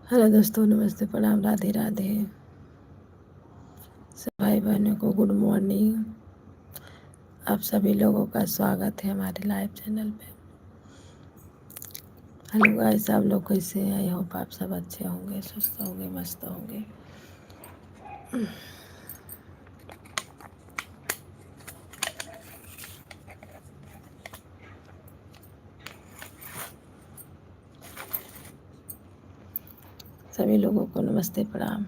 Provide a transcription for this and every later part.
Hello दोस्तों, नमस्ते, प्रणाम, राधे राधे। सब भाई बहनों को गुड मॉर्निंग। आप सभी लोगों का स्वागत है हमारे लाइव चैनल पे। हेलो गाइस, आप लोग कैसे हैं? आई होप आप सब अच्छे होंगे, स्वस्थ होंगे, मस्त होंगे। सभी लोगों को नमस्ते, प्रणाम।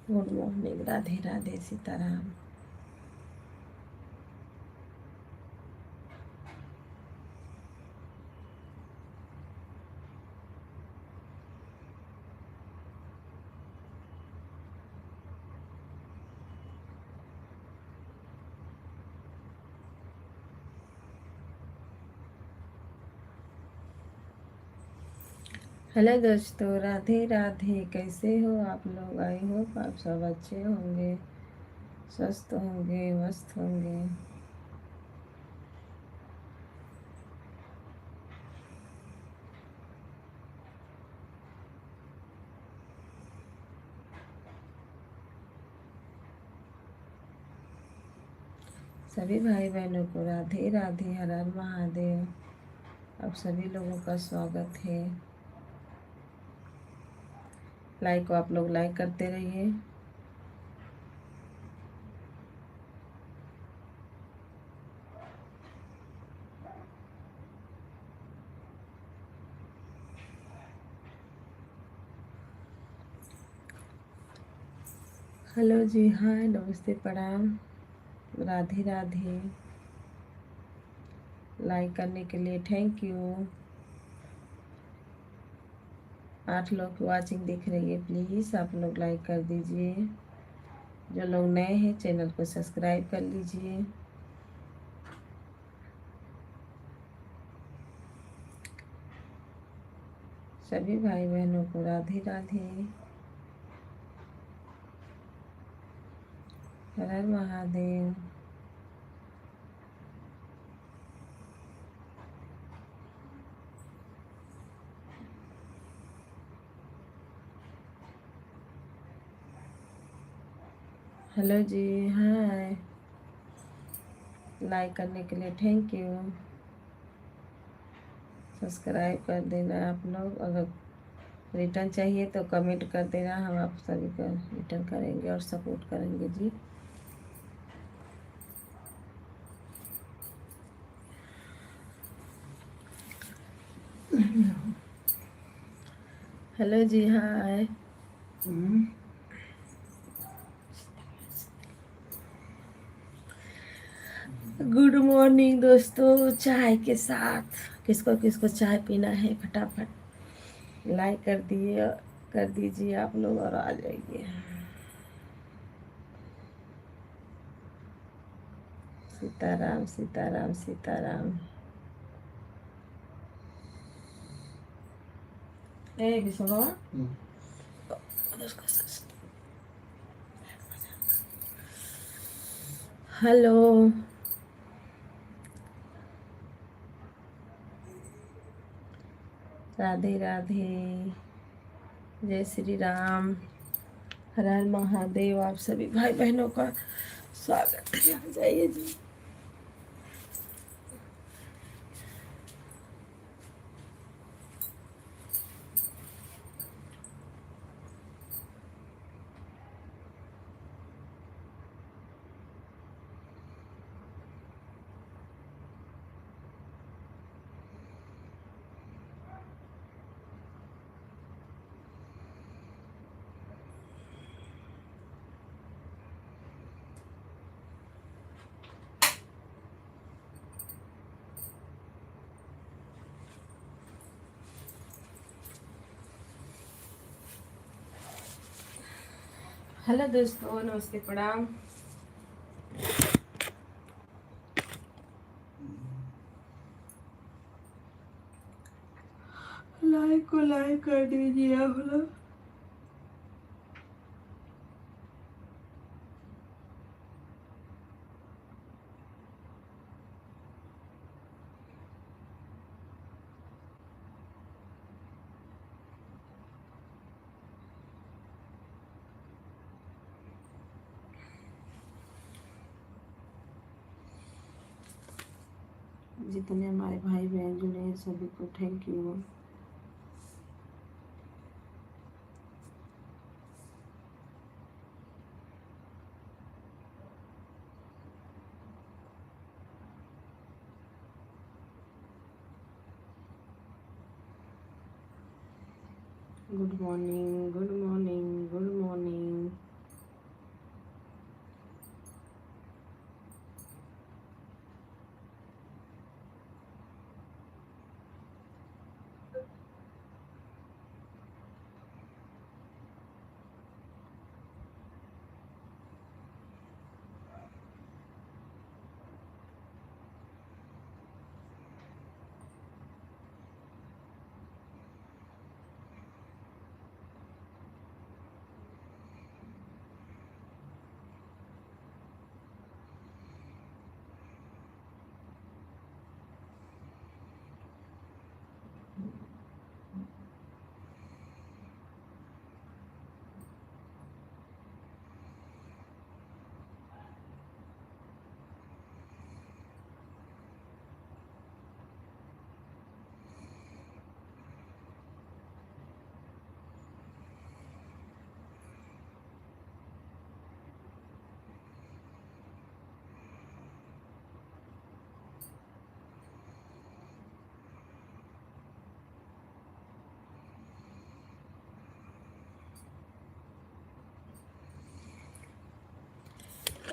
Good morning, Radhe Radhe, Sitaram. Hello दोस्तों, राधे राधे। कैसे हो आप लोग? आई होप आप सब अच्छे होंगे, स्वस्थ होंगे, मस्त होंगे। सभी भाई बहनों को राधे राधे, हर हर महादेव। आप सभी लोगों का स्वागत है। लाइक को आप लोग लाइक करते रहिए। हेलो जी, हाय, नमस्ते, प्रणाम, राधे राधे। लाइक करने के लिए थैंक यू। 8 लोग वाचिंग दिख रही है, प्लीज़ आप लोग लाइक कर दीजिए। जो लोग नए हैं चैनल को सब्सक्राइब कर लीजिए। सभी भाई बहनों को राधे राधे, हर हर महादेव। हेलो जी, हाय, लाइक करने के लिए थैंक यू। सब्सक्राइब कर देना आप लोग। अगर रिटर्न चाहिए तो कमेंट कर देना, हम आप सभी का रिटर्न करेंगे और सपोर्ट करेंगे जी। हेलो जी, हाय। गुड मॉर्निंग दोस्तों, चाय के साथ। किसको किसको चाय पीना है फटाफट लाइक कर दीजिए आप लोग और आ जाइए। सीताराम सीताराम सीताराम। हेलो, राधे राधे। जय श्री राम। हर हर महादेव। आप सभी भाई बहनों का स्वागत है। आ जाइए जी। हेलो दोस्तों, नमस्ते, प्रणाम। लाइक को लाइक कर दीजिए आप लोग। जितने हमारे भाई बहन जुड़े हैं सभी को thank you. Good morning, good morning, good morning.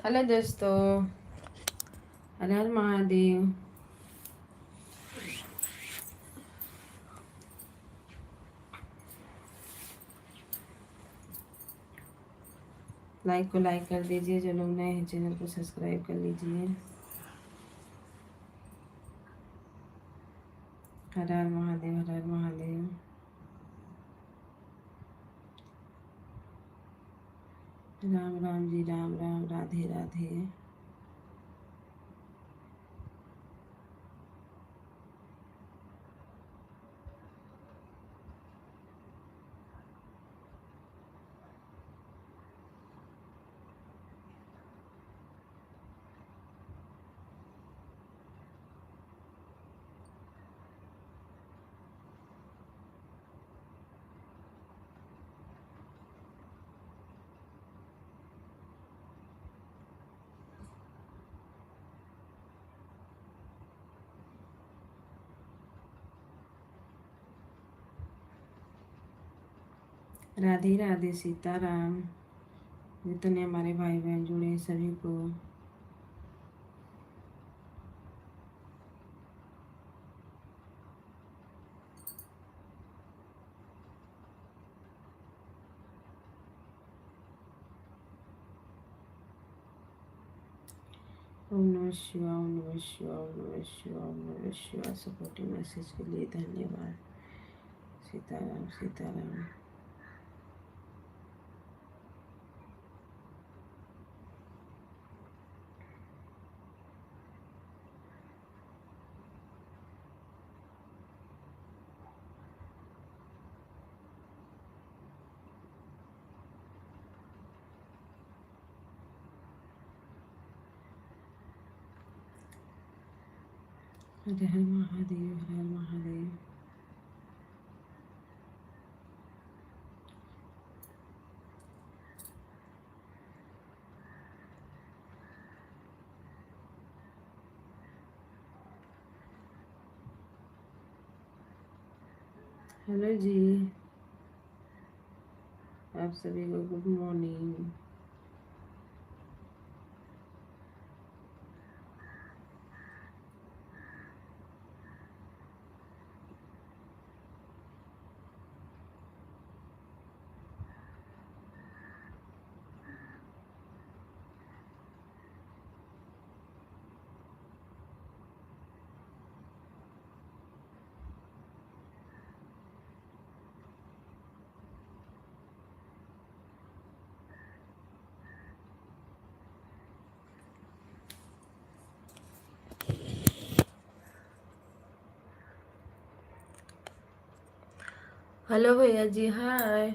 Hello दोस्तों, हर हर महादेव। लाइक को लाइक कर दीजिए। जो लोग नए हैं चैनल को सब्सक्राइब कर लीजिए। हर हर महादेव, हर हर महादेव। राम राम जी, राम राम, राधे राधे। राधे राधे, सीताराम। जितने हमारे भाई बहन जुड़े हैं सभी को ओम नमः शिवाय, ओम नमः शिवाय, ओम नमः शिवाय, ओम नमः शिवाय। सपोर्टिव मैसेज के लिए धन्यवाद। सीताराम, सीताराम। हर हर महादेव, हर हर महादेव। हेलो जी, आप सभी को गुड मॉर्निंग। हेलो भैया जी, हाय।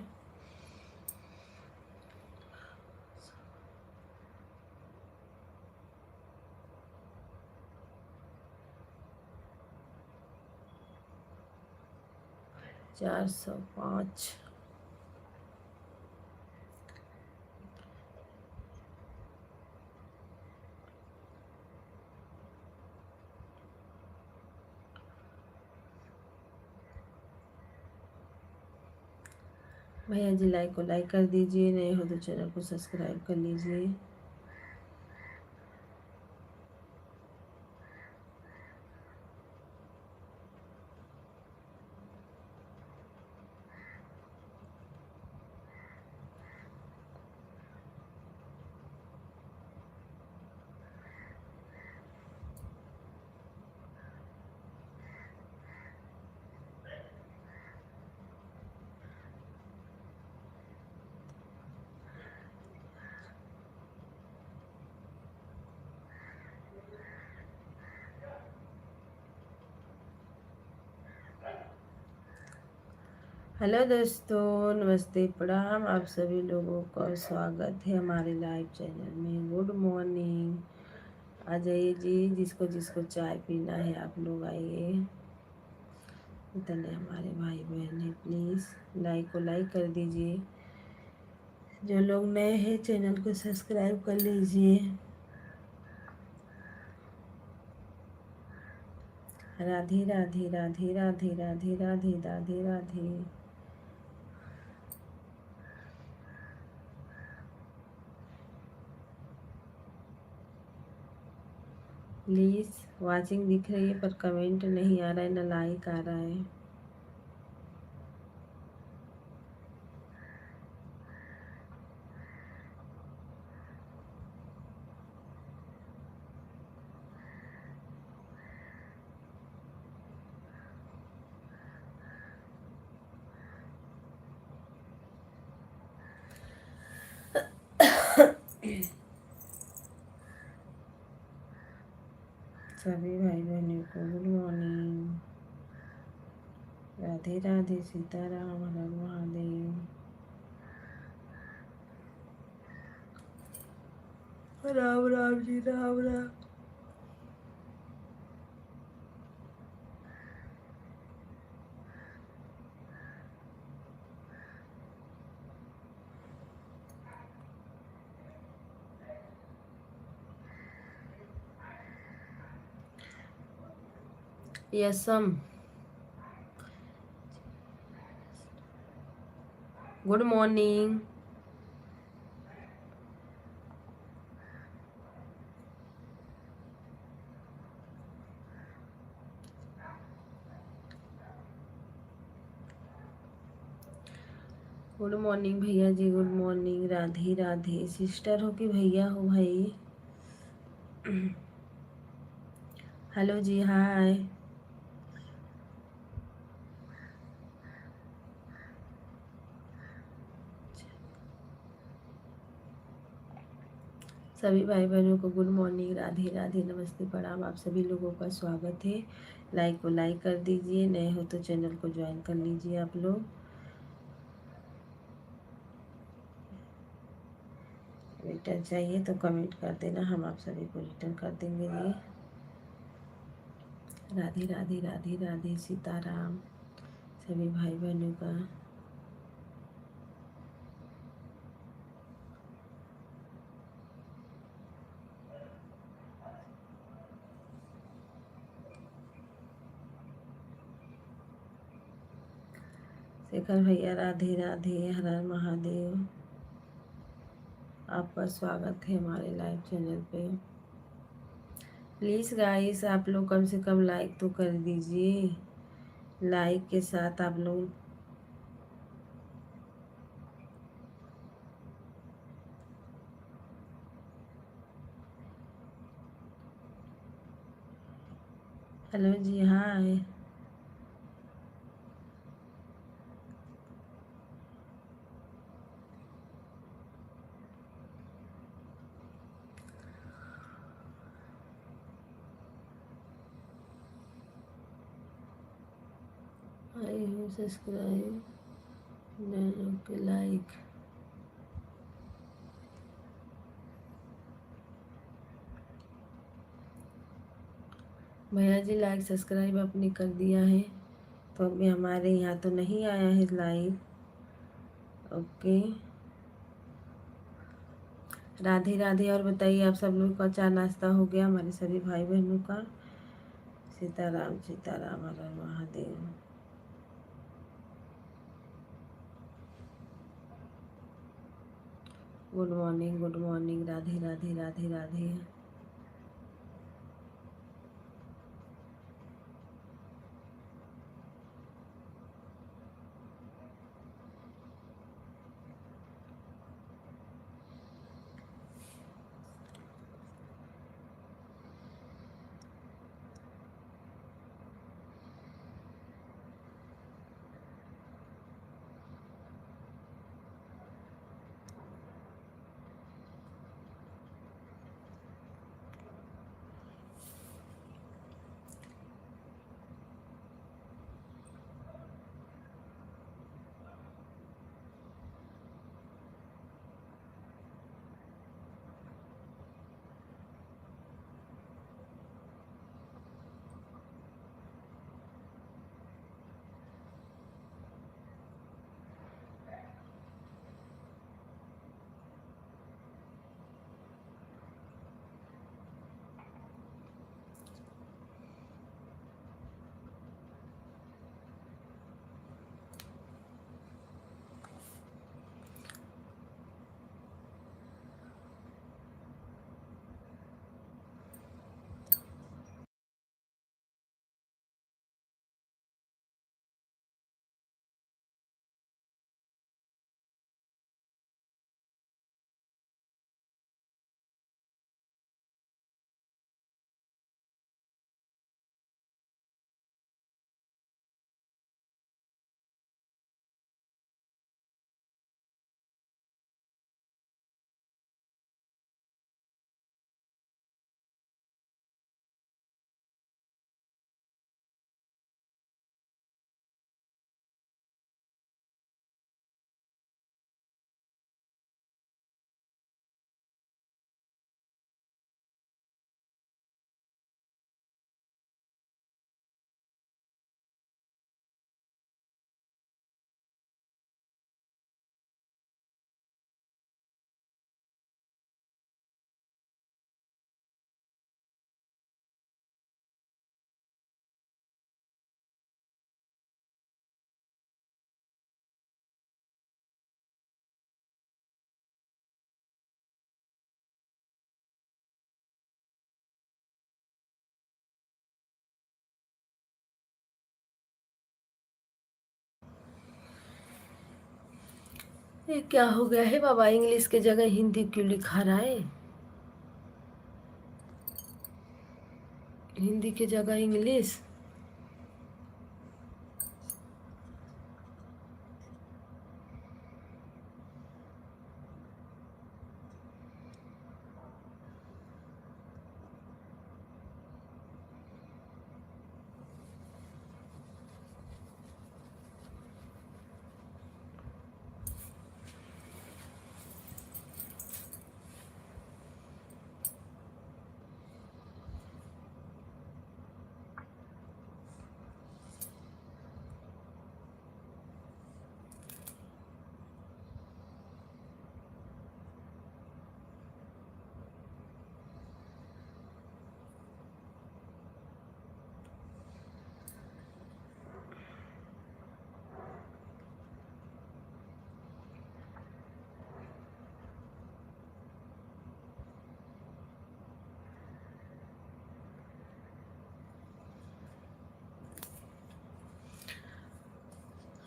चार सौ पाँच। भैया जी लाइक को लाइक कर दीजिए, नए हो तो चैनल को सब्सक्राइब कर लीजिए। हेलो दोस्तों, नमस्ते, प्रणाम। आप सभी लोगों का स्वागत है हमारे लाइव चैनल में। Good morning. आ जाइए जी, जिसको जिसको चाय पीना है आप लोग आइए। इतने हमारे भाई बहन हैं, प्लीज़ लाइक को लाइक कर दीजिए। जो लोग नए हैं चैनल को सब्सक्राइब कर लीजिए। राधे राधे, राधे राधे, राधे राधे, राधे राधे। प्लीज़, वाचिंग दिख रही है पर कमेंट नहीं आ रहा है, ना लाइक आ रहा है। सभी भाई बहनों को गुड मॉर्निंग। राधे राधे, सीताराम, हर हर महादेव। राम राम जी, राम राम। यसम, गुड मॉर्निंग। गुड मॉर्निंग भैया जी, good morning. Radhe Radhe. Sister हो कि भैया हो भाई? हेलो जी, हाय। सभी भाई बहनों को गुड मॉर्निंग, राधे राधे, नमस्ते, प्रणाम। आप सभी लोगों का स्वागत है। लाइक को लाइक कर दीजिए, नए हो तो चैनल को ज्वाइन कर लीजिए आप लोग। रिटर्न चाहिए तो कमेंट कर देना, हम आप सभी को रिटर्न कर देंगे जी। राधे राधे राधे राधे, सीताराम सभी भाई बहनों का। शेखर भैया राधे राधे, हर हर महादेव। आपका स्वागत है हमारे लाइव चैनल पे। प्लीज़ गाइस आप लोग कम से कम लाइक तो कर दीजिए। लाइक के साथ आप लोग हेलो जी, हाँ। आई हूँ सब्सक्राइब के लाइक। भैया जी लाइक सब्सक्राइब आपने कर दिया है, तो अभी हमारे यहाँ तो नहीं आया है लाइव। ओके, राधे राधे। और बताइए आप सब लोग का चाय नाश्ता हो गया? हमारे सभी भाई बहनों का। Sitaram Sitaram, Har Har Mahadev. Good morning, good morning, Radhe Radhe Radhe Radhe. ये क्या हो गया है बाबा? इंग्लिश के जगह हिंदी क्यों लिखा रहा है? हिंदी के जगह इंग्लिश।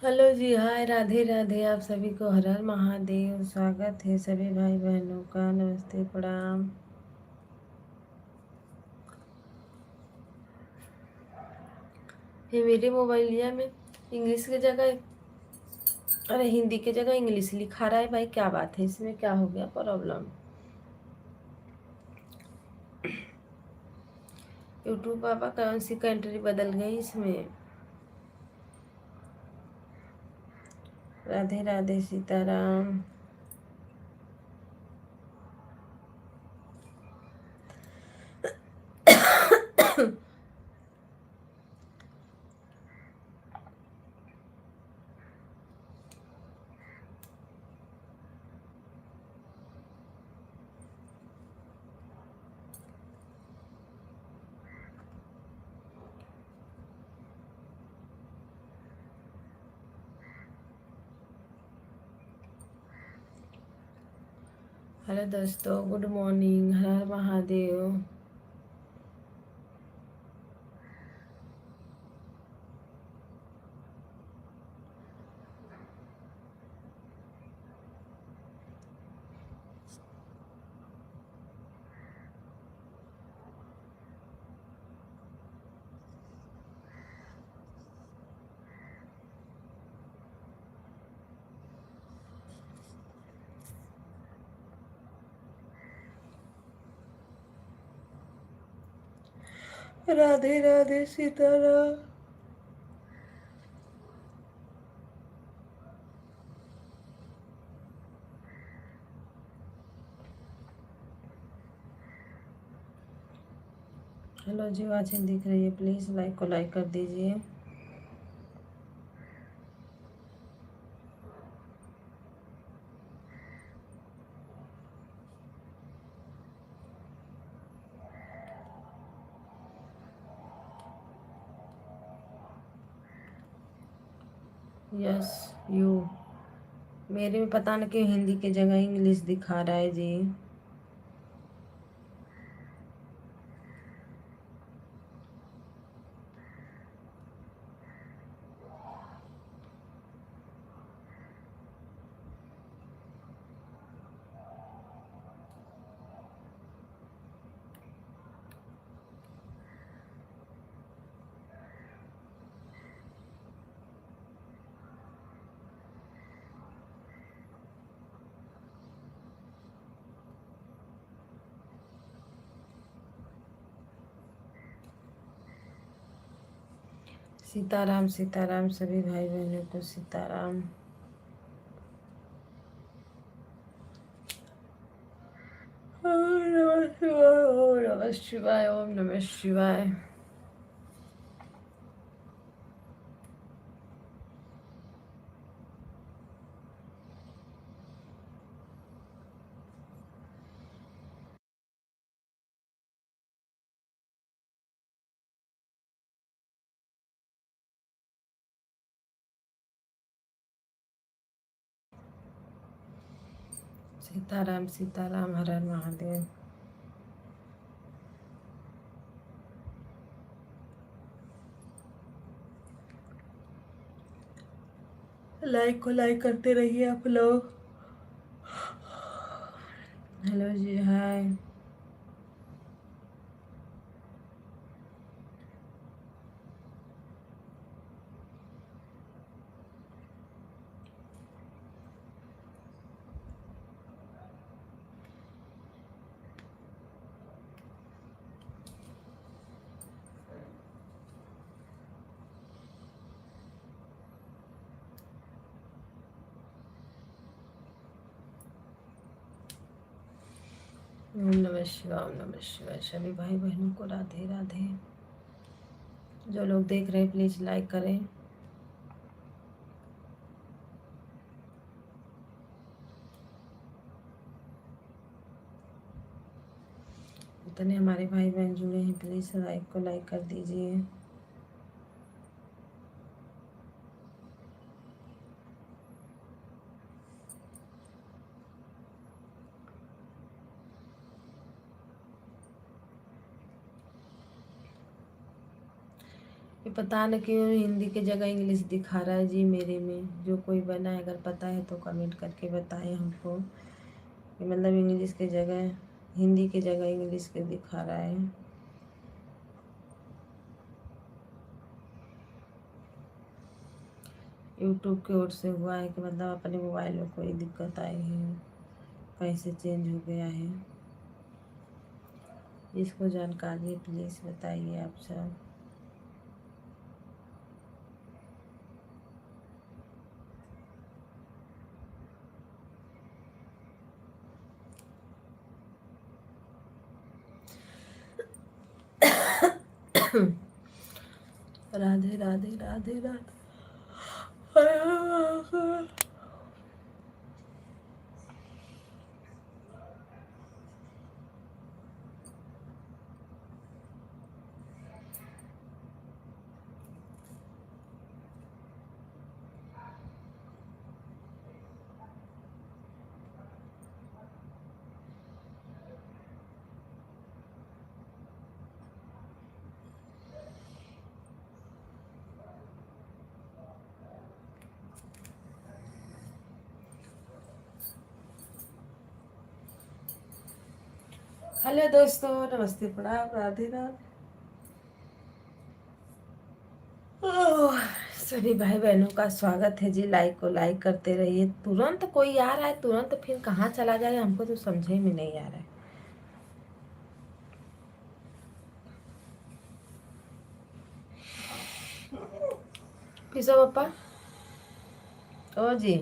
हेलो जी, हाय, राधे राधे। आप सभी को हर हर महादेव। स्वागत है सभी भाई बहनों का। नमस्ते, प्रणाम। ये मेरे मोबाइलिया में इंग्लिश की जगह, अरे हिंदी की जगह इंग्लिश लिखा रहा है। भाई क्या बात है, इसमें क्या हो गया प्रॉब्लम? यूट्यूब पापा कौन सी कंट्री बदल गई इसमें? राधे राधे, सीताराम। हेलो दोस्तों, गुड मॉर्निंग, हर हर महादेव। राधे राधे, सीताराम। हेलो जी, वाचिंग दिख रही है, प्लीज़ लाइक को लाइक कर दीजिए। Yes, you. मेरे में पता नहीं क्यों हिंदी की जगह इंग्लिश दिखा रहा है जी। सीताराम सीताराम, सभी भाई बहनों को सीताराम। ओम नमः शिवाय, ओम नमः शिवाय, ओम नमः शिवाय। सीताराम सीताराम, हर हर महादेव। लाइक को लाइक करते रहिए आप लोग। हेलो जी, हाय। ओम नमः शिवाय, ओम नमः शिवाय। सभी भाई बहनों को राधे राधे। जो लोग देख रहे हैं प्लीज़ लाइक करें। इतने हमारे भाई बहन जुड़े हैं, प्लीज़ लाइक को लाइक कर दीजिए। ये पता न क्यों हिंदी की जगह इंग्लिश दिखा रहा है जी मेरे में। जो कोई बना है अगर पता है तो कमेंट करके बताएं हमको कि मतलब इंग्लिश की जगह हिंदी की जगह इंग्लिश के दिखा रहा है। यूट्यूब की ओर से हुआ है कि मतलब अपने मोबाइल में कोई दिक्कत आई है, कहीं से चेंज हो गया है। इसको जानकारी है प्लीज़ बताइए आप सब। राधे राधे राधे राधे। हेलो दोस्तों, नमस्ते, प्रणाम, राधे राधे। सभी भाई बहनों का स्वागत है जी। लाइक को लाइक करते रहिए। तुरंत कोई आ रहा है, तुरंत फिर कहाँ चला जा रहा है, हमको तो समझे में नहीं आ रहा है। पिसो पप्पा। ओ जी,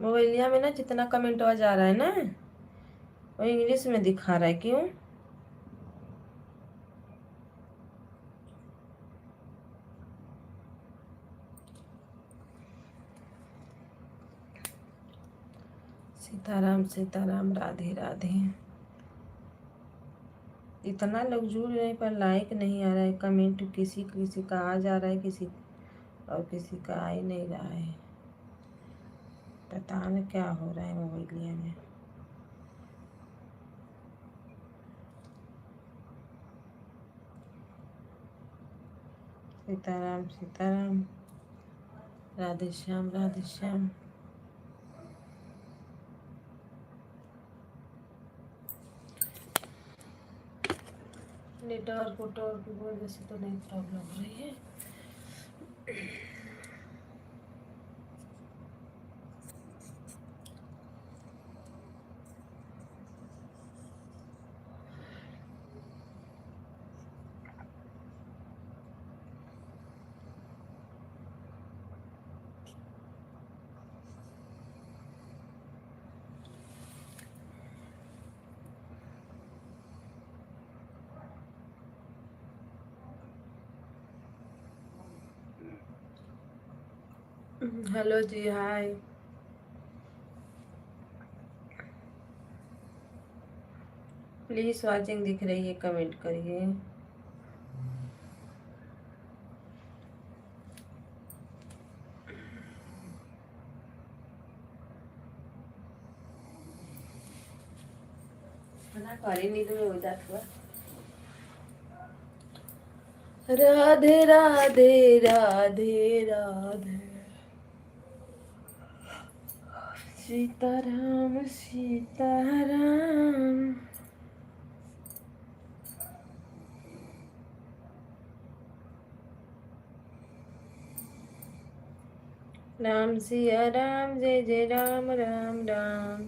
मोबाइलिया में ना जितना कमेंट आ जा रहा है ना वो इंग्लिश में दिखा रहा है, क्यों? सीताराम सीताराम, राधे राधे। इतना लोग जुड़ रहे पर लाइक नहीं आ रहा है। कमेंट किसी किसी का आ जा रहा है, किसी और किसी का आ ही नहीं रहा है। पता नहीं क्या हो रहा है मोबाइलिया में। सीताराम सीताराम, राधे श्याम राधे श्याम। नेटवर्क वोटवर्क की वजह से तो नहीं प्रॉब्लम हो रही है। Hello ji, hi. Please watching दिख रही है, कमेंट करिए। मना करी नहीं तो हो जात हुआ। राधे राधे राधे राधे। सीताराम सीताराम। राम सिया राम, जय जय राम राम राम।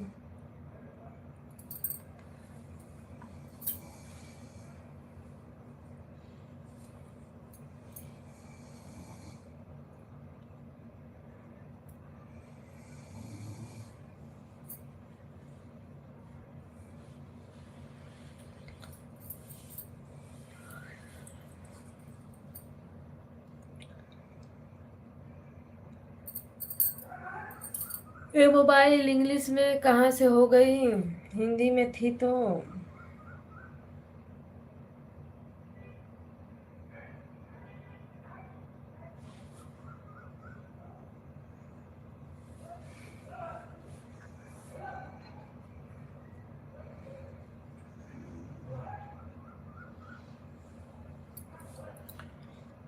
ये मोबाइल इंग्लिश में कहाँ से हो गई? हिंदी में थी तो।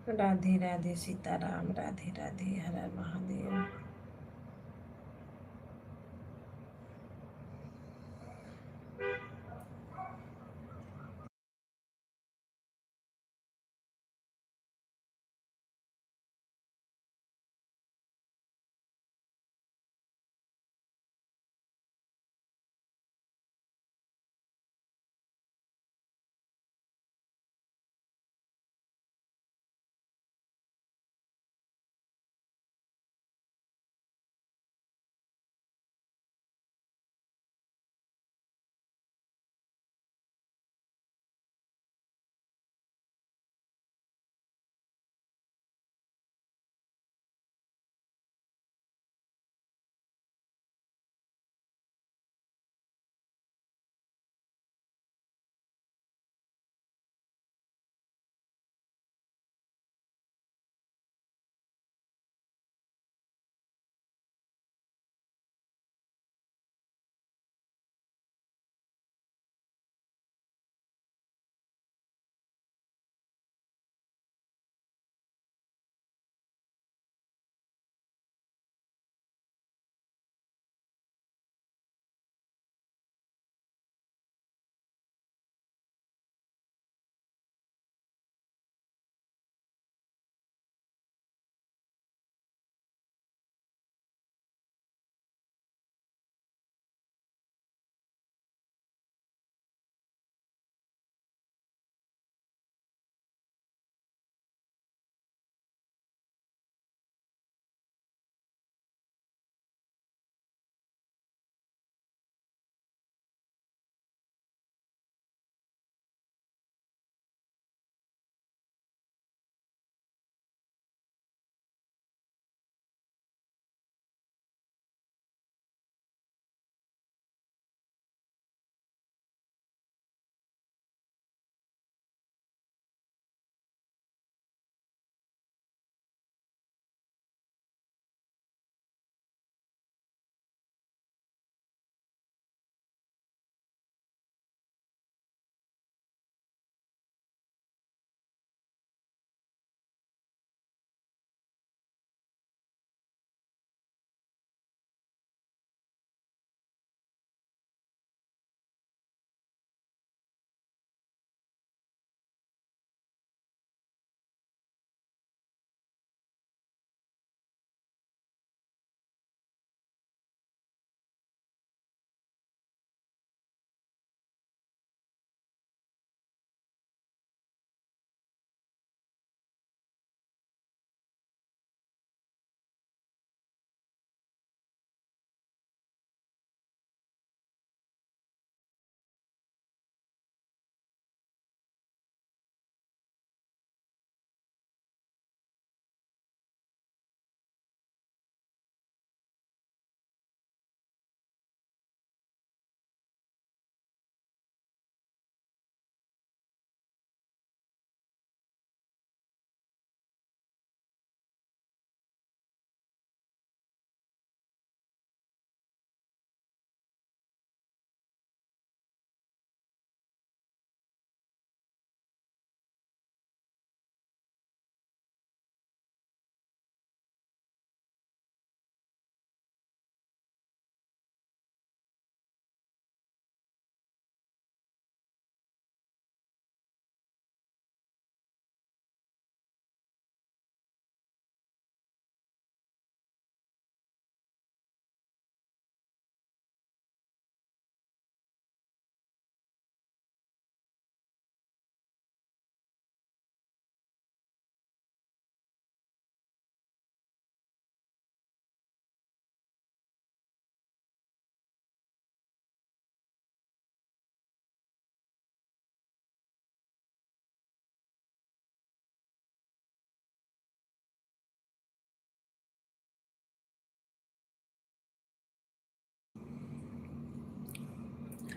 राधे राधे सीताराम, राधे राधे, हर हर महादेव।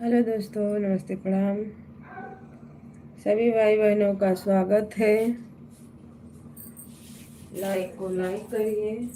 हेलो दोस्तों, नमस्ते, प्रणाम। सभी भाई बहनों का स्वागत है। लाइक को लाइक करिए।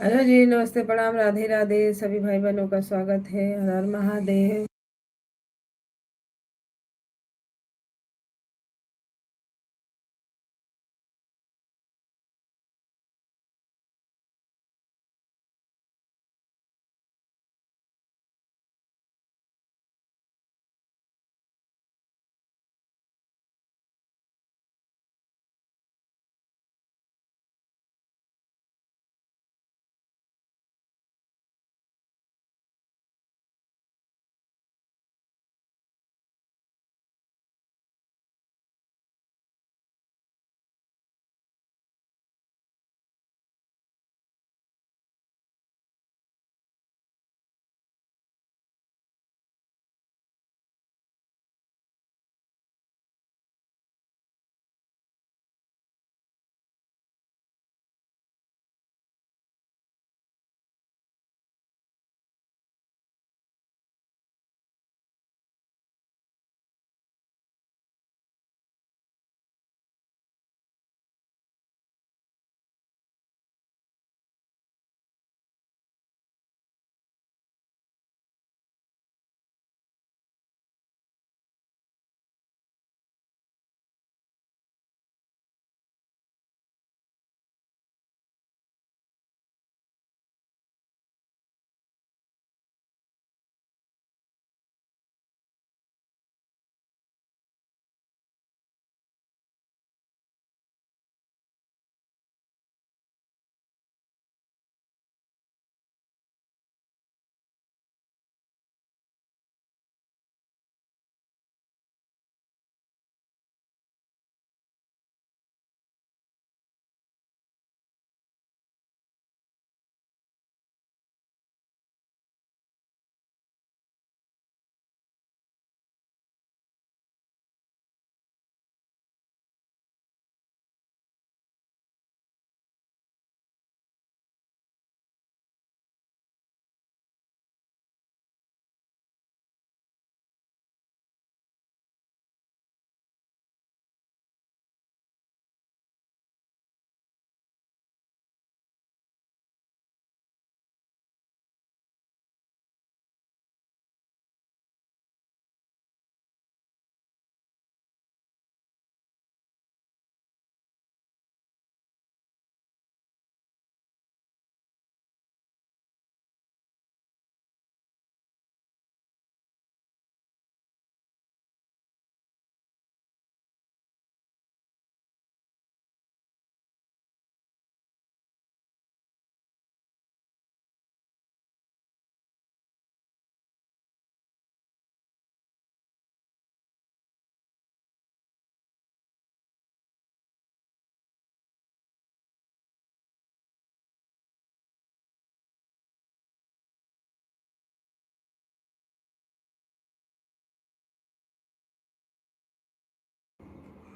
हेलो जी, नमस्ते, प्रणाम, राधे राधे। सभी भाई बहनों का स्वागत है। हर हर महादेव।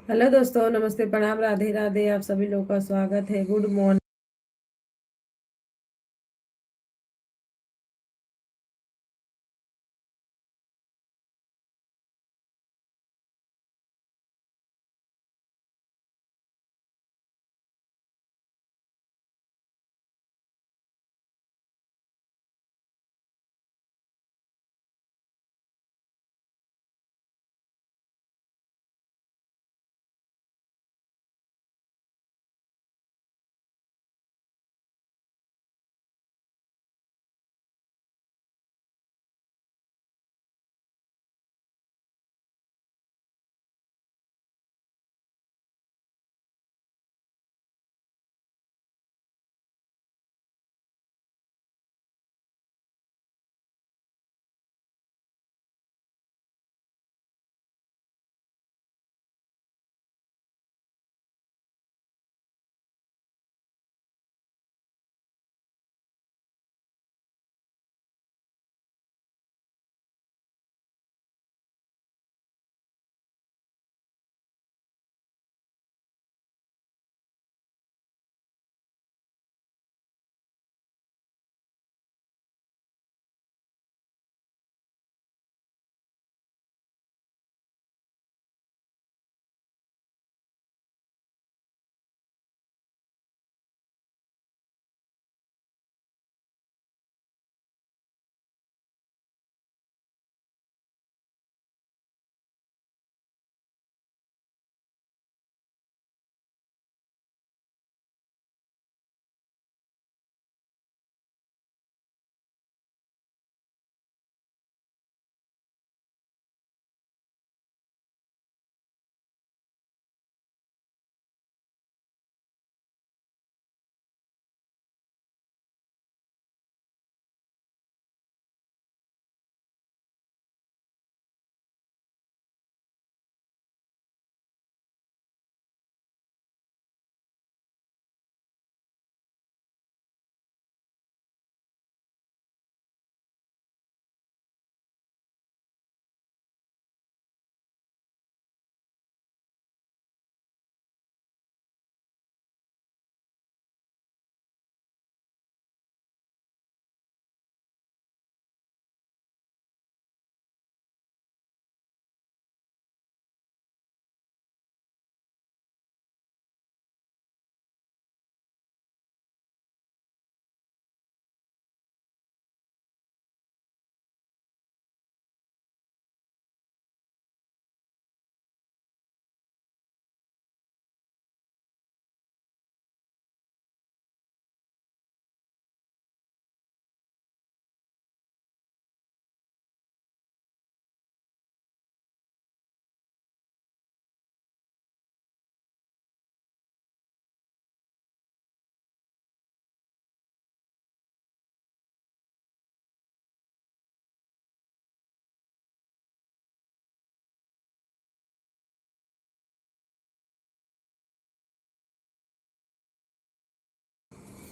हेलो दोस्तों, नमस्ते, प्रणाम, राधे राधे। आप सभी लोगों का स्वागत है। Good morning.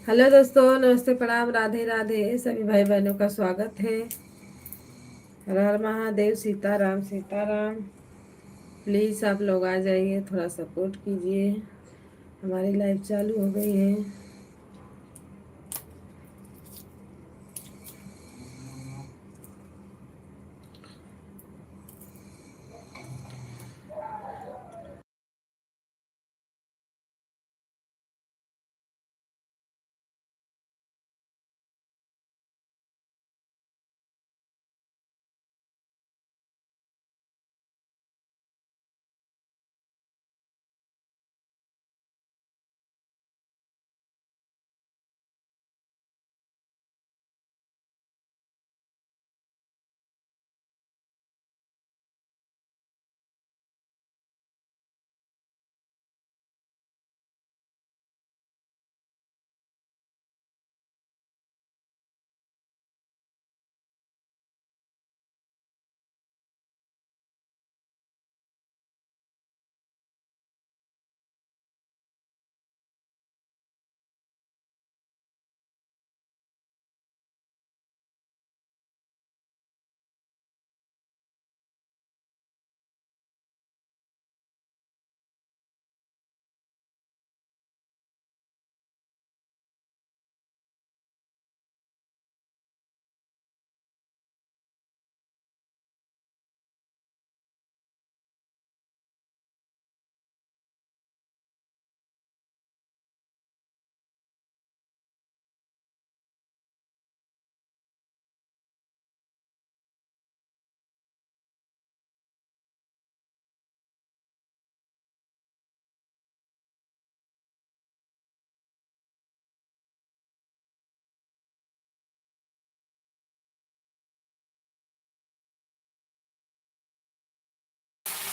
हेलो दोस्तों, नमस्ते, प्रणाम, राधे राधे। सभी भाई बहनों का स्वागत है। हर हर महादेव, सीताराम सीताराम। प्लीज़ आप लोग आ जाइए, थोड़ा सपोर्ट कीजिए। हमारी लाइव चालू हो गई है।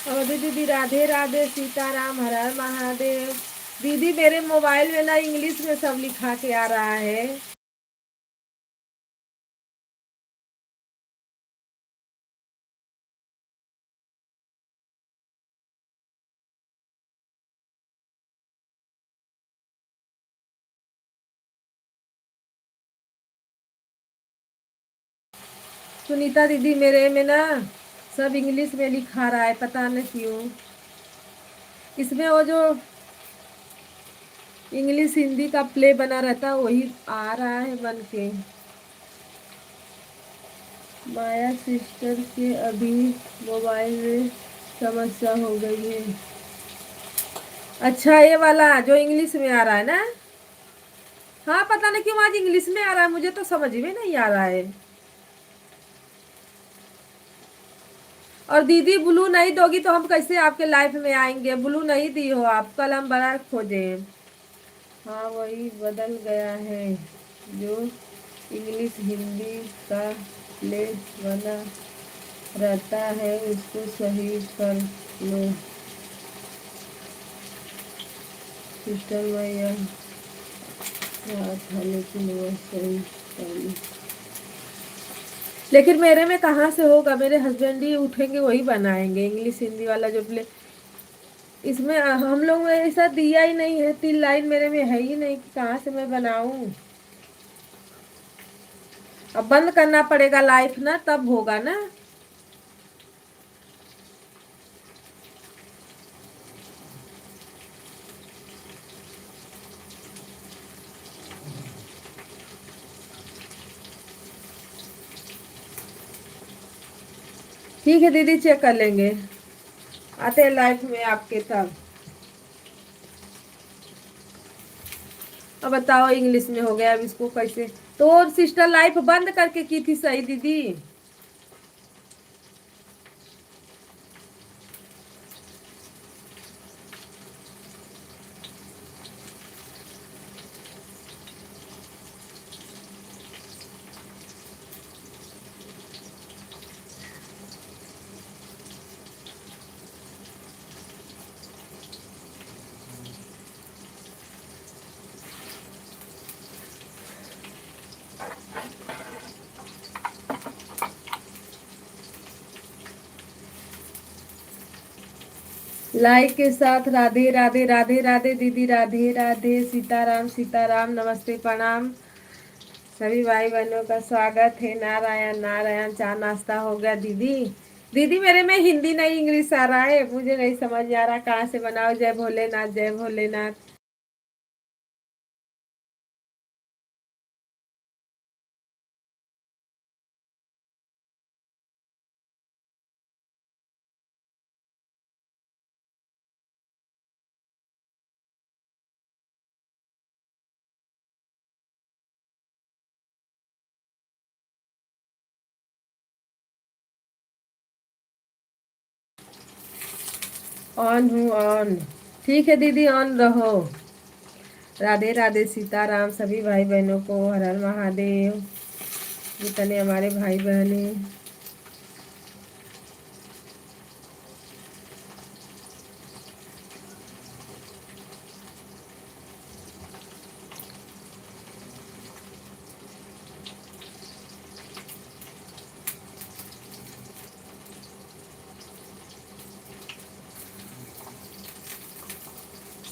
अवधि दीदी राधे राधे, सीताराम, हर हर महादेव। दीदी मेरे मोबाइल में ना इंग्लिश में सब लिखा के आ रहा है। सुनीता दीदी मेरे में ना सब इंग्लिश में लिखा रहा है, पता नहीं क्यों। इसमें वो जो इंग्लिश हिंदी का प्ले बना रहता है वही आ रहा है बन के। माया सिस्टर के अभी मोबाइल में समस्या हो गई है। अच्छा ये वाला जो इंग्लिश में आ रहा है ना। हाँ पता नहीं क्यों आज इंग्लिश में आ रहा है, मुझे तो समझ में नहीं आ रहा है। और दीदी ब्लू नहीं दोगी तो हम कैसे आपके लाइफ में आएंगे? ब्लू नहीं दी हो आप, कल हम बड़ा खोजे। हाँ वही बदल गया है जो इंग्लिश हिंदी का प्ले बना रहता है, उसको सही कर लो सिस्टर। में यह रहा था लेकिन वह सही कर लो। लेकिन मेरे में कहाँ से होगा? मेरे हस्बैंड ही उठेंगे वही बनाएंगे इंग्लिश हिंदी वाला जो प्ले। इसमें हम लोग में ऐसा दिया ही नहीं है, 3 लाइन मेरे में है ही नहीं कि कहाँ से मैं बनाऊं। अब बंद करना पड़ेगा लाइफ ना, तब होगा ना। ठीक है दीदी, चेक कर लेंगे, आते हैं लाइफ में आपके तब। अब बताओ इंग्लिश में हो गया, अब इसको कैसे? तो सिस्टर लाइफ बंद करके की थी सही दीदी। लाइक के साथ राधे राधे राधे राधे दीदी, राधे राधे, सीताराम सीताराम, नमस्ते प्रणाम। सभी भाई बहनों का स्वागत है। नारायण नारायण। चाय नाश्ता हो गया दीदी? दीदी मेरे में हिंदी नहीं इंग्लिश आ रहा है, मुझे नहीं समझ आ रहा कहाँ से बनाओ। जय भोलेनाथ जय भोलेनाथ। ऑन हूँ ऑन। ठीक है दीदी ऑन रहो। राधे राधे, सीताराम सभी भाई बहनों को, हर हर महादेव। जितने हमारे भाई बहन हैं।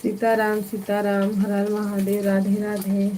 सीताराम सीताराम, हर हर महादेव, राधे राधे।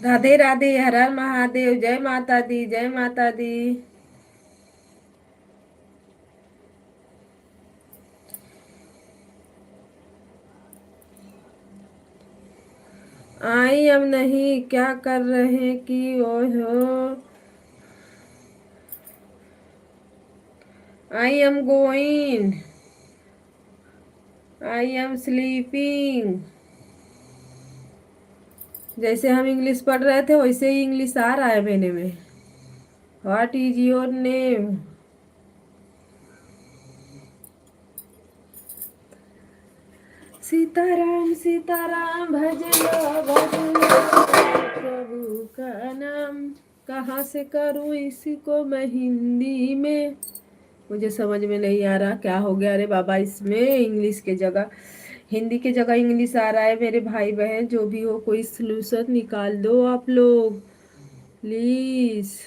राधे राधे, हर हर महादेव, जय माता दी, जय माता दी। आई अब नहीं, क्या कर रहे कि ओहो, I am going, I am sleeping. जैसे हम इंग्लिश पढ़ रहे थे वैसे ही इंग्लिश आ रहा है मेरे में। What is your name? Sitaram Sitaram, भज लो प्रभु का नाम। कहाँ से करूँ इसको मैं हिंदी में, मुझे समझ में नहीं आ रहा क्या हो गया। अरे बाबा, इसमें इंग्लिश के जगह हिंदी के जगह इंग्लिश आ रहा है। मेरे भाई बहन जो भी हो, कोई सलूशन निकाल दो आप लोग प्लीज।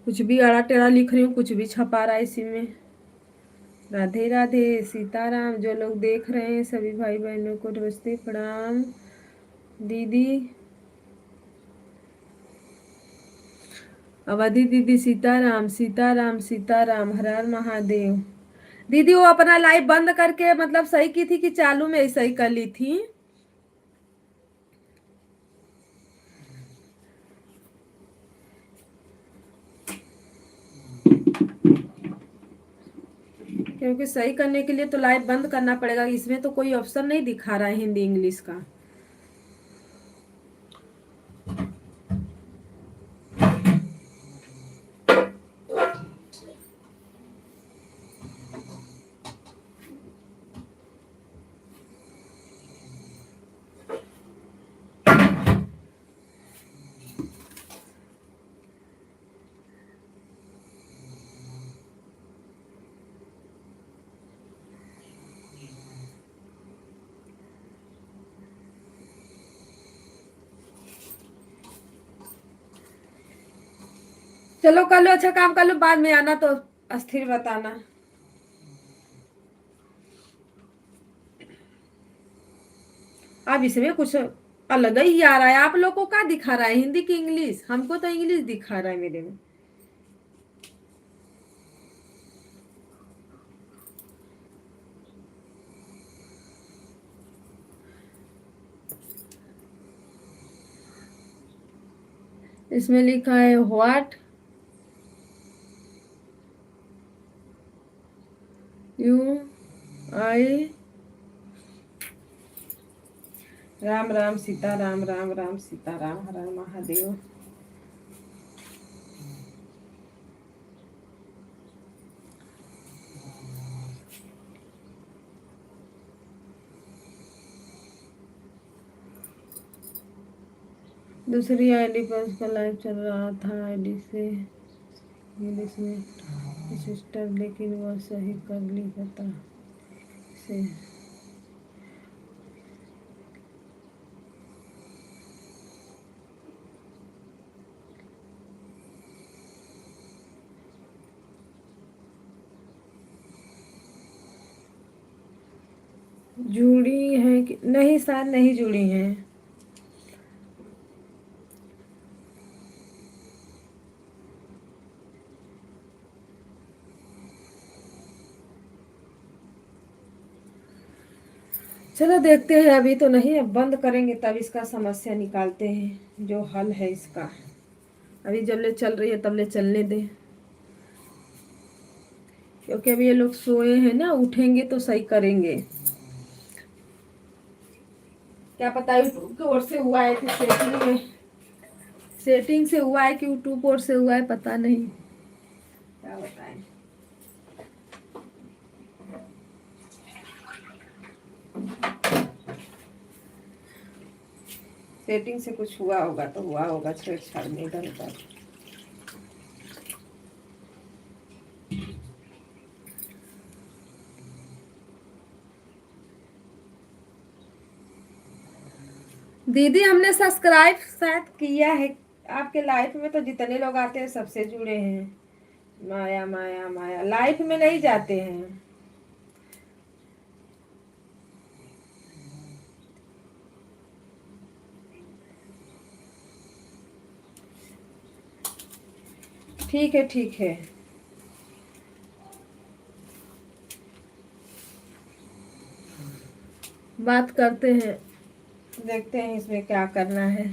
कुछ भी अड़ा टेढ़ा लिख रही हूँ, कुछ भी छपा रहा है इसी में। राधे राधे, सीताराम। जो लोग देख रहे हैं सभी भाई बहनों को नमस्ते प्रणाम। दीदी अवधि दीदी, सीताराम सीताराम सीताराम, हर हर महादेव। दीदी वो अपना लाइव बंद करके मतलब सही की थी कि चालू में सही कर ली थी? क्योंकि सही करने के लिए तो लाइव बंद करना पड़ेगा। इसमें तो कोई ऑप्शन नहीं दिखा रहा है हिंदी इंग्लिश का। चलो कर लो, अच्छा काम कर लो, बाद में आना तो अस्थिर बताना। अब इसमें कुछ अलग ही आ रहा है। आप लोग को क्या दिखा रहा है, हिंदी की इंग्लिश? हमको तो इंग्लिश दिखा रहा है मेरे में। इसमें लिखा है व्हाट यू आई। राम राम सीता राम, राम राम सीता राम, हर हर महादेव। दूसरी आईडी पर उसका लाइव चल रहा था, आईडी से इंग्लिश में सिस्टर, लेकिन वह सही कर ली पता से। जुड़ी है कि नहीं? शायद नहीं जुड़ी हैं। चलो देखते हैं, अभी तो नहीं, अब बंद करेंगे तब इसका समस्या निकालते हैं जो हल है इसका। अभी जब ले चल रही है तब ले चलने दें, क्योंकि अभी ये लोग सोए हैं ना, उठेंगे तो सही करेंगे। क्या पता यूट्यूब की ओर से हुआ है कि सेटिंग में, सेटिंग से हुआ है कि यूट्यूब ओर से हुआ है, पता नहीं, क्या बताएं। सेटिंग से कुछ हुआ होगा तो हुआ होगा, छेड़छाड़ में इधर उधर। दीदी हमने सब्सक्राइब शायद किया है। आपके लाइफ में तो जितने लोग आते हैं सबसे जुड़े हैं। माया माया माया, लाइफ में नहीं जाते हैं। ठीक है ठीक है, बात करते हैं, देखते हैं इसमें क्या करना है।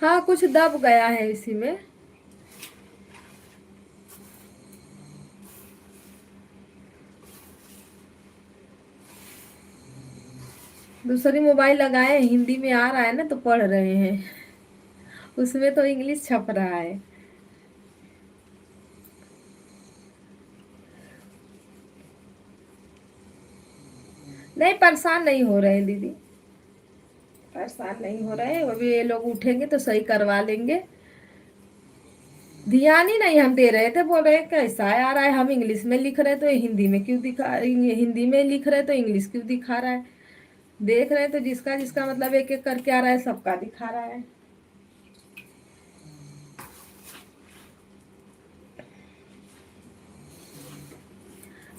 हाँ कुछ दब गया है इसी में। दूसरी मोबाइल लगाए, हिंदी में आ रहा है ना तो पढ़ रहे हैं, उसमें तो इंग्लिश छप रहा है। नहीं परेशान नहीं हो रहे हैं दीदी, परेशान नहीं हो रहे हैं। अभी ये लोग उठेंगे तो सही करवा लेंगे। ध्यान ही नहीं हम दे रहे थे, बोल रहे कैसा आ रहा है, हम इंग्लिश में लिख रहे तो ये हिंदी में क्यों दिखा, हिंदी में लिख रहे तो इंग्लिश क्यों दिखा रहा है। देख रहे तो जिसका जिसका मतलब एक एक करके आ रहा है, सबका दिखा रहा है।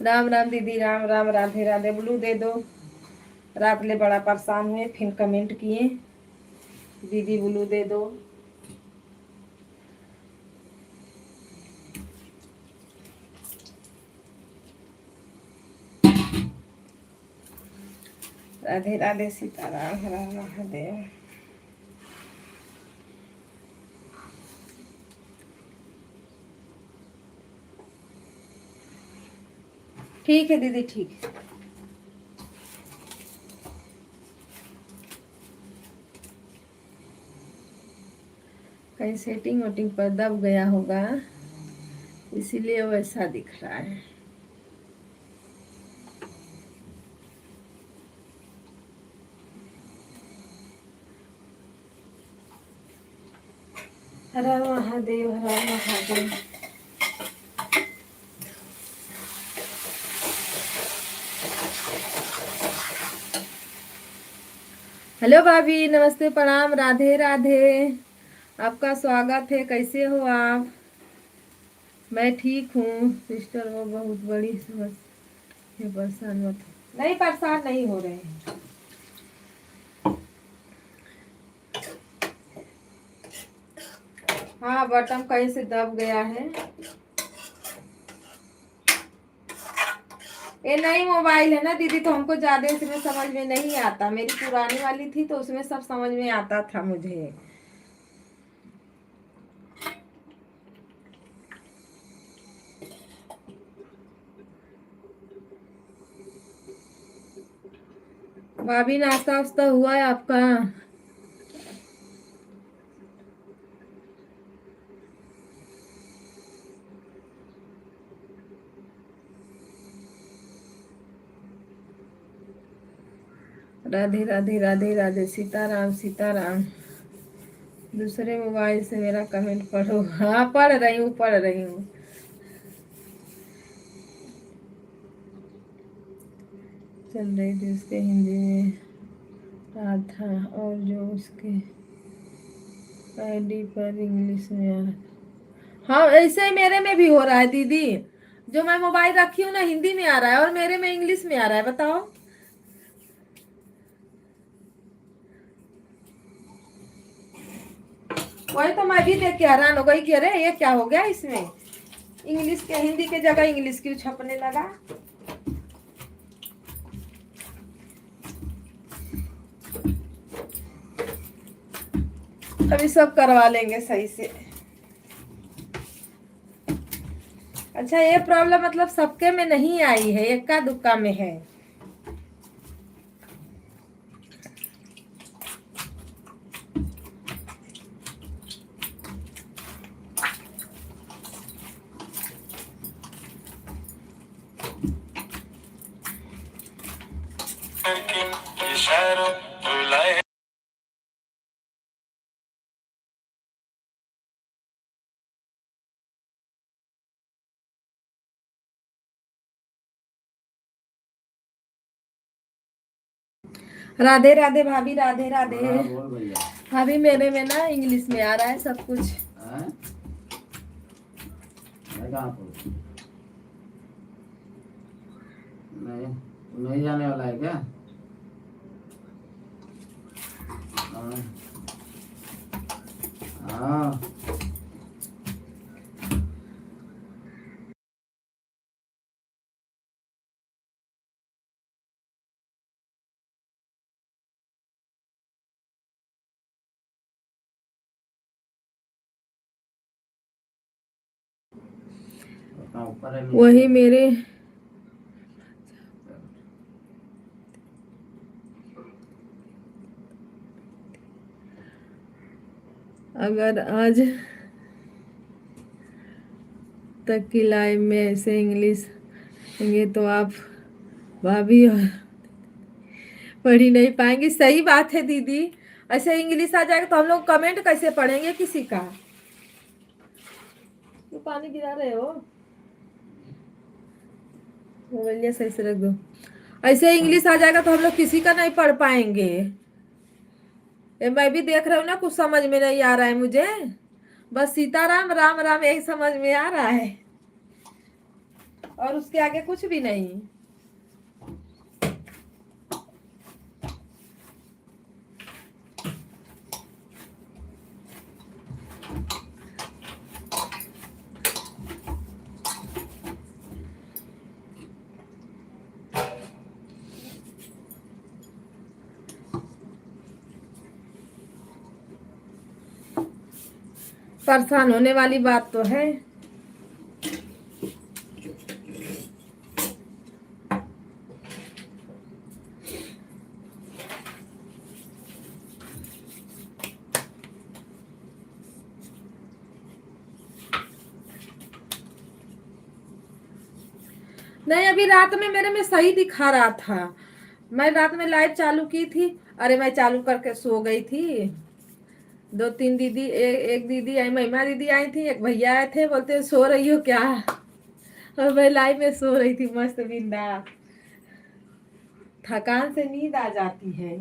राम राम दीदी, राम राम, राधे राधे। ब्लू दे दो, रात ले बड़ा परेशान हुए, फिर कमेंट किए दीदी ब्लू दे दो। राधे राधे, सीताराम, हर हर महादेव। ठीक है दीदी, ठीक है। कहीं सेटिंग वोटिंग पर दब गया होगा, इसीलिए वैसा दिख रहा है। हर हर महादेव, हर हर महादेव। हेलो भाभी, नमस्ते, प्रणाम, राधे राधे। आपका स्वागत है, कैसे हो आप? मैं ठीक हूँ सिस्टर, वो बहुत बड़ी समस्या, परेशान मत, नहीं परेशान नहीं हो रहे हैं। हाँ बटन कहीं से दब गया है। ये नई मोबाइल है ना दीदी, तो हमको ज्यादा इसमें समझ में नहीं आता। मेरी पुरानी वाली थी तो उसमें सब समझ में आता था मुझे। भाभी नाश्ता वास्ता हुआ है आपका? राधे राधे, राधे राधे, सीताराम सीताराम। दूसरे मोबाइल से मेरा कमेंट पढ़ो। हाँ पढ़ रही हूँ, पढ़ रही हूँ। चल रही थी उसके हिंदी में रहा था, और जो उसके आईडी पर इंग्लिश में आ रहा। हाँ ऐसे ही मेरे में भी हो रहा है दीदी, जो मैं मोबाइल रखी हूँ ना हिंदी में आ रहा है और मेरे में इंग्लिश में आ रहा है, बताओ। वही तो मैं भी देख के हैरान हो गई कि अरे ये क्या हो गया इसमें, इंग्लिश के हिंदी के जगह इंग्लिश क्यों छपने लगा। अभी सब करवा लेंगे सही से। अच्छा ये प्रॉब्लम मतलब सबके में नहीं आई है, इक्का दुक्का में है। राधे राधे भाभी, राधे राधे। भाभी मेरे में ना इंग्लिश में आ रहा है सब कुछ। नहीं, नहीं जाने वाला है क्या? हाँ हाँ। ऊपर है वही मेरे अगर आज तक की लाइफ में ऐसे इंग्लिश होंगे तो आप भाभी और पढ़ ही नहीं पाएंगी। सही बात है दीदी, ऐसे इंग्लिश आ जाएगा तो हम लोग कमेंट कैसे पढ़ेंगे किसी का? क्यों पानी गिरा रहे हो? मोबाइल सही से रख दो। ऐसे इंग्लिश आ जाएगा तो हम लोग किसी का नहीं पढ़ पाएंगे। ये मैं भी देख रहा हूँ ना, कुछ समझ में नहीं आ रहा है मुझे। बस सीताराम राम राम यही समझ में आ रहा है, और उसके आगे कुछ भी नहीं। परेशान होने वाली बात तो है। नहीं, अभी रात में मेरे में सही दिखा रहा था। मैं रात में लाइट चालू की थी, अरे मैं चालू करके सो गई थी। दो तीन दीदी, एक दीदी आई, महिमा दीदी आई थी, एक भैया आए थे, बोलते सो रही हो क्या? और मैं लाइव में सो रही थी मस्त बिंदास। थकान से नींद आ जाती है।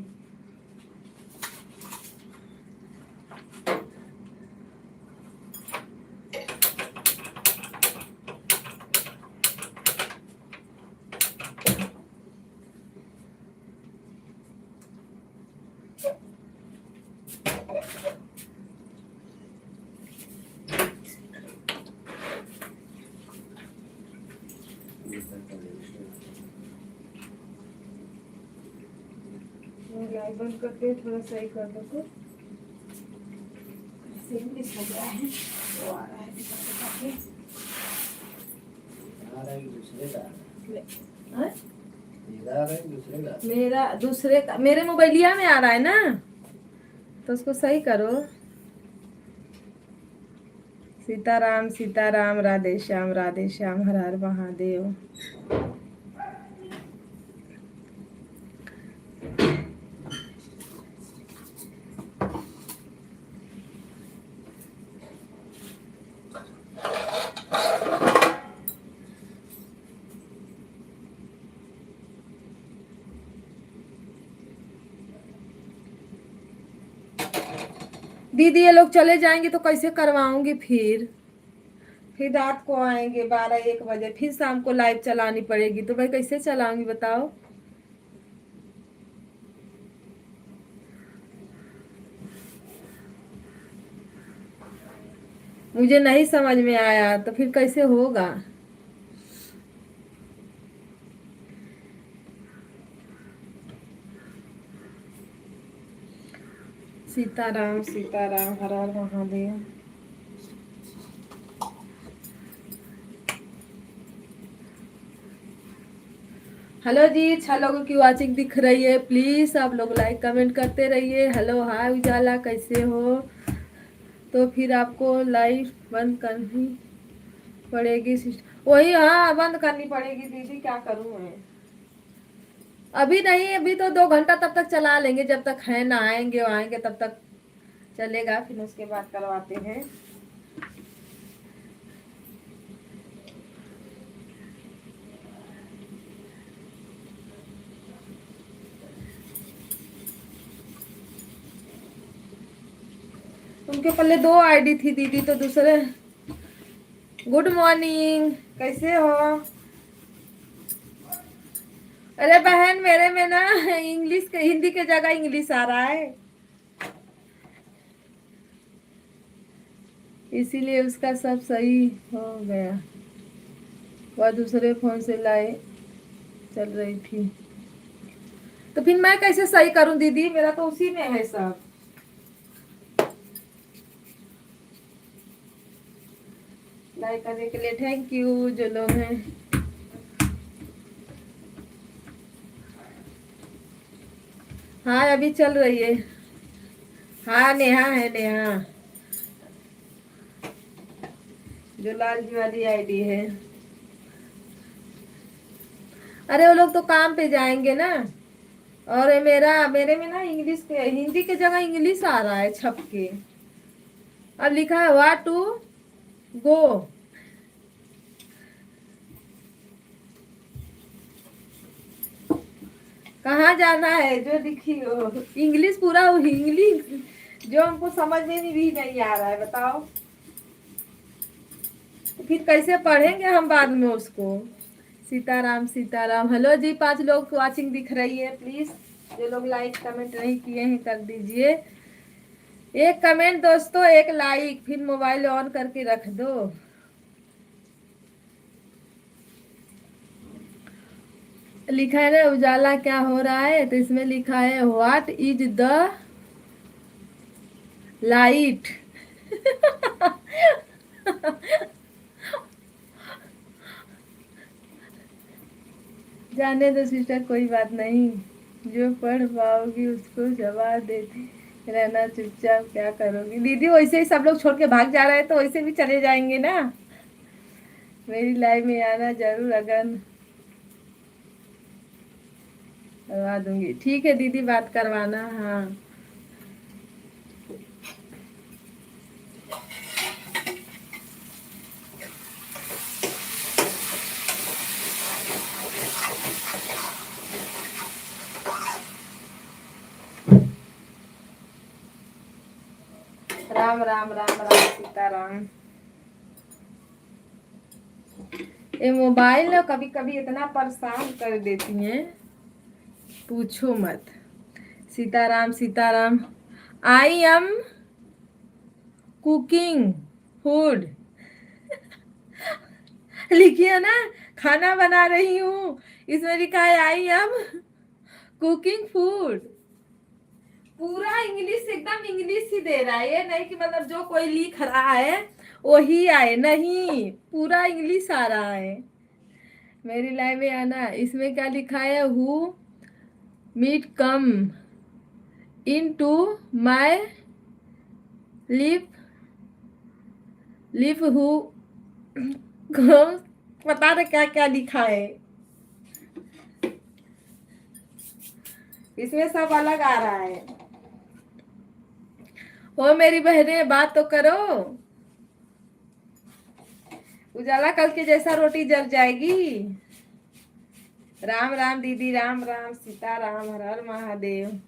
लाइट बंद करके थोड़ा सही कर दो तो इंग्लिश हो गया है, वो आ रहा है मेरा दूसरे का, मेरे मोबाइलिया में आ रहा है ना, तो उसको सही करो। सीताराम सीताराम, राधे श्याम, हर हर महादेव। दीदी ये लोग चले जाएंगे तो कैसे करवाऊंगी? फिर रात को आएंगे 12-1 बजे, फिर शाम को लाइव चलानी पड़ेगी, तो मैं कैसे चलाऊंगी बताओ? मुझे नहीं समझ में आया तो फिर कैसे होगा? सीताराम सीताराम, हर हर महादेव। हेलो जी, 6 लोगों की वाचिंग दिख रही है, प्लीज आप लोग लाइक कमेंट करते रहिए। हेलो हाय उजाला, कैसे हो? तो फिर आपको लाइव बंद करनी पड़ेगी। वही, हाँ बंद करनी पड़ेगी दीदी, क्या करूँ मैं? अभी नहीं, अभी तो 2 घंटा तब तक चला लेंगे, जब तक है ना आएंगे आएंगे तब तक चलेगा, फिर उसके बाद करवाते हैं। उनके पहले 2 आईडी थी दीदी, तो दूसरे। गुड मॉर्निंग, कैसे हो? अरे बहन, मेरे में ना इंग्लिश के हिंदी के जगह इंग्लिश आ रहा है, इसीलिए उसका सब सही हो गया। वह दूसरे फोन से लाए चल रही थी, तो फिर मैं कैसे सही करूं दीदी? मेरा तो उसी में है सब। लाइक करने के लिए थैंक यू जो लोग हैं। हाँ अभी चल रही है। हाँ नेहा है, नेहा जो लाल जी वाली आईडी है। अरे वो लोग तो काम पे जाएंगे ना। और ये मेरे में ना इंग्लिश के हिंदी के जगह इंग्लिश आ रहा है छप के। अब लिखा है व्हाट टू गो। कहाँ जाना है जो लिखी हो? इंग्लिश पूरा इंग्लिश जो हमको समझ में भी नहीं आ रहा है, बताओ। तो फिर कैसे पढ़ेंगे हम बाद में उसको? सीताराम सीताराम। हेलो जी, 5 लोग वाचिंग दिख रही है, प्लीज जो लोग लाइक कमेंट नहीं किए हैं कर दीजिए। एक कमेंट दोस्तों, एक लाइक, फिर मोबाइल ऑन करके रख दो। लिखा है ना उजाला क्या हो रहा है, तो इसमें लिखा है व्हाट इज द लाइट। जाने दो सिस्टर, कोई बात नहीं। जो पढ़ पाओगी उसको जवाब देती रहना, चुपचाप क्या करोगी दीदी? वैसे ही सब लोग छोड़ के भाग जा रहे हैं तो वैसे भी चले जाएंगे ना। मेरी लाइफ में आना जरूर, अगर करवा दूंगी। ठीक है दीदी, बात करवाना। हाँ राम राम राम राम सीताराम। ये मोबाइल ना कभी कभी इतना परेशान कर देती हैं, पूछो मत। Sitaram Sitaram. I am cooking food. लिखिए ना, खाना बना रही हूँ। इसमें लिखा है आई एम कुकिंग फूड। पूरा इंग्लिश, एकदम इंग्लिश ही दे रहा है, ये नहीं कि मतलब जो कोई लिख रहा है वही आए, नहीं पूरा इंग्लिश आ रहा है। मेरी लाइफ में आना, इसमें क्या लिखा है? Who meet come in to my lip lip who. पता नहीं क्या क्या लिखा है, इसमें सब अलग आ रहा है। हो मेरी बहने, बात तो करो। उजाला कल के जैसा रोटी जल जाएगी। राम राम दीदी, राम राम सीताराम, हर हर महादेव।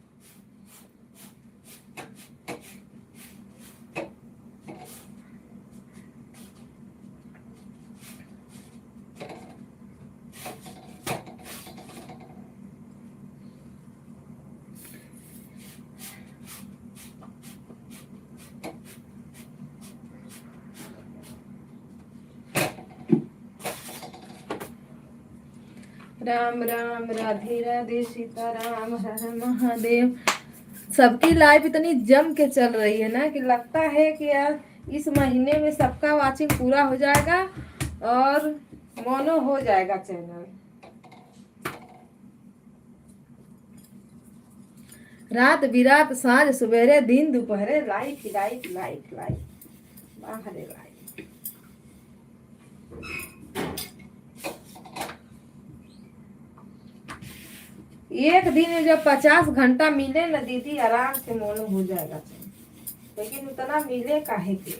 राम राम राधे राधे सीताराम, हर हर महादेव। सबकी लाइफ इतनी जम के चल रही है ना कि लगता है कि यार इस महीने में सबका वाचिंग पूरा हो जाएगा और मोनो हो जाएगा चैनल। रात बिरात सांझ सवेरे दिन दोपहरे लाइफ लाइफ लाइफ लाइफ, बाहर लाइफ। एक दिन में जब 50 घंटा मिले ना दीदी, आराम से मोनो हो जाएगा चैनल, लेकिन उतना मिले काहे के?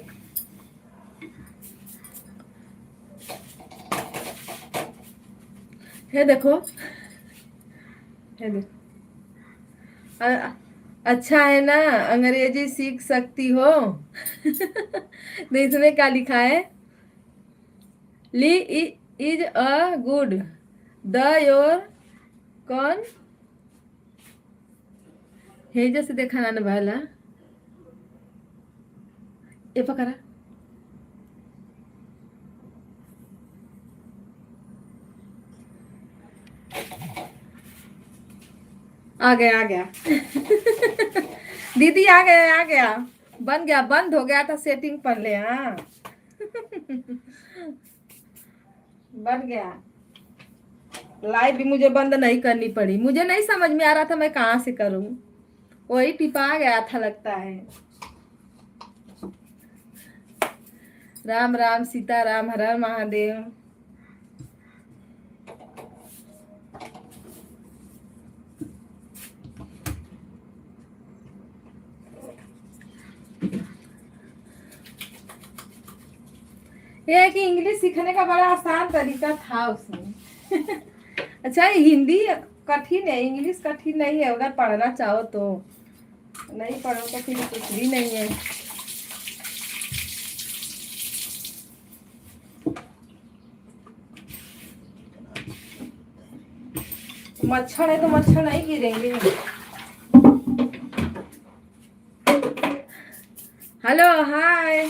है देखो, है देखो। अच्छा है ना, अंग्रेजी सीख सकती हो। तो इसमें क्या लिखा है? ली is a good the your कौन हे जैसे देखा ना वाला ये पकड़ा आ गया आ गया दीदी आ गया आ गया बन गया बंद हो गया था सेटिंग कर ले हाँ बन गया लाइव भी मुझे बंद नहीं करनी पड़ी मुझे नहीं समझ में आ रहा था मैं कहाँ से करूं वही टिपा गया था लगता है राम राम सीता राम हर हर महादेव ये है कि इंग्लिश सीखने का बड़ा आसान तरीका था उसमें अच्छा हिंदी कठिन है इंग्लिश कठिन नहीं है अगर पढ़ना चाहो तो नहीं पढ़ो तो फिर कुछ भी नहीं है मच्छर है तो मच्छर नहीं गिरेंगे हेलो हाय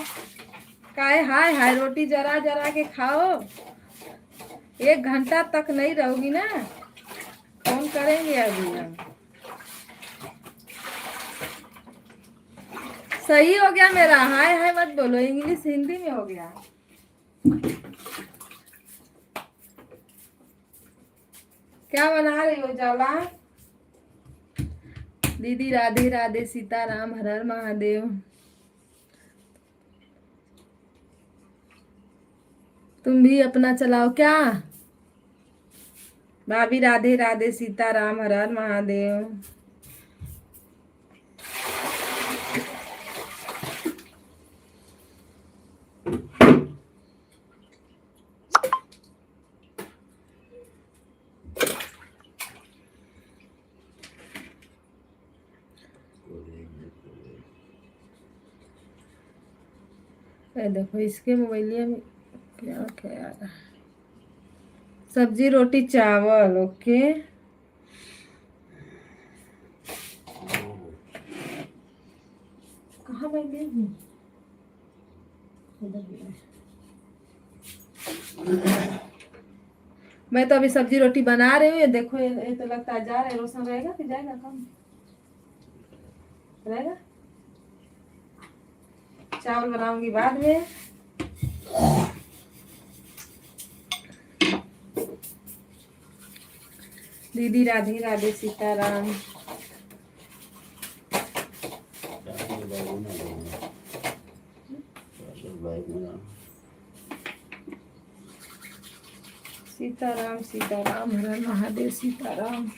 काय हाय हाय रोटी जरा जरा के खाओ 1 घंटा तक नहीं रहोगी ना फोन करेंगे अभी हम सही हो गया मेरा हाय हाय मत बोलो इंग्लिश हिंदी में हो गया क्या बना रही हो जाला दीदी राधे राधे सीताराम हर हर महादेव तुम भी अपना चलाओ क्या भाभी राधे राधे सीताराम हर हर महादेव देखो इसके मोबाइलिया में क्या क्या आ रहा है सब्जी रोटी चावल ओके कहाँ भाई गई मैं तो अभी सब्जी रोटी बना रही हूँ ये देखो ये तो लगता है जा रहा है रोशन रहेगा कि जाएगा कम रहेगा चावल बनाऊंगी बाद में दीदी राधे राधे सीताराम सीताराम सीताराम हर हर महादेव सीताराम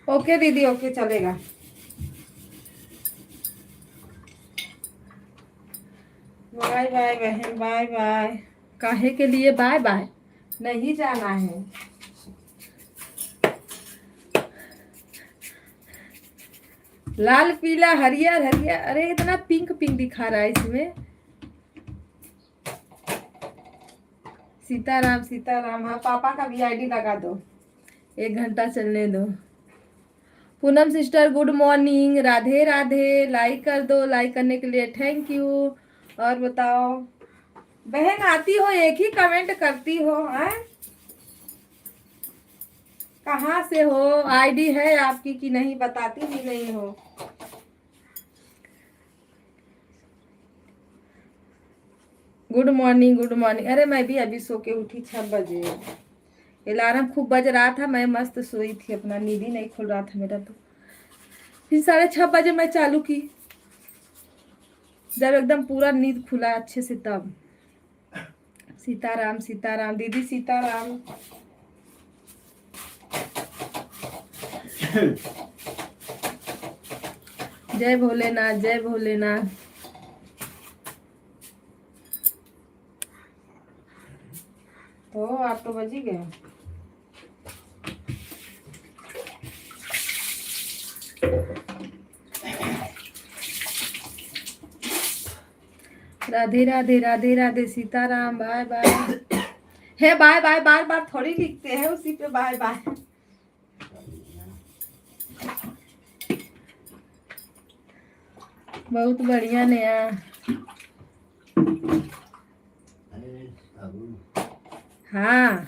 ओके दीदी ओके चलेगा बाय बाय बहन बाय बाय काहे के लिए बाय बाय नहीं जाना है लाल पीला हरियर हरियर अरे इतना पिंक पिंक दिखा रहा है इसमें सीताराम हाँ पापा का भी आईडी लगा दो 1 घंटा चलने दो Poonam sister good morning Radhe Radhe like कर दो लाइक करने के लिए थैंक यू और बताओ बहन आती हो एक ही कमेंट करती हो हैं कहाँ से हो आईडी है आपकी कि नहीं बताती ही नहीं हो गुड मॉर्निंग अरे मैं भी अभी सो के उठी 6 बजे अलार्म खूब बज रहा था मैं मस्त सोई थी अपना नींद ही नहीं खुल रहा था मेरा तो फिर 6:30 बजे मैं चालू की जब एकदम पूरा नींद खुला अच्छे से तब सीताराम दीदी सीताराम जय भोलेनाथ ओ 8 तो बज ही गए। Radhe Radhe Radhe Radhe Sitaram bye bye. है बाय बाय बार बार थोड़ी लिखते हैं उसी पे बाय बाय। बहुत बढ़िया नया। हाँ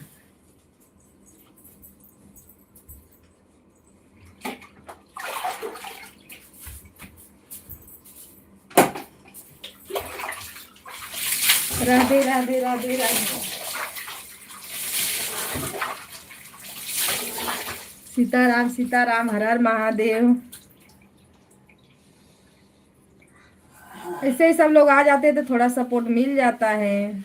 राधे राधे राधे राधे सीताराम सीताराम हर हर महादेव। ऐसे ही सब लोग आ जाते तो थोड़ा सपोर्ट मिल जाता है।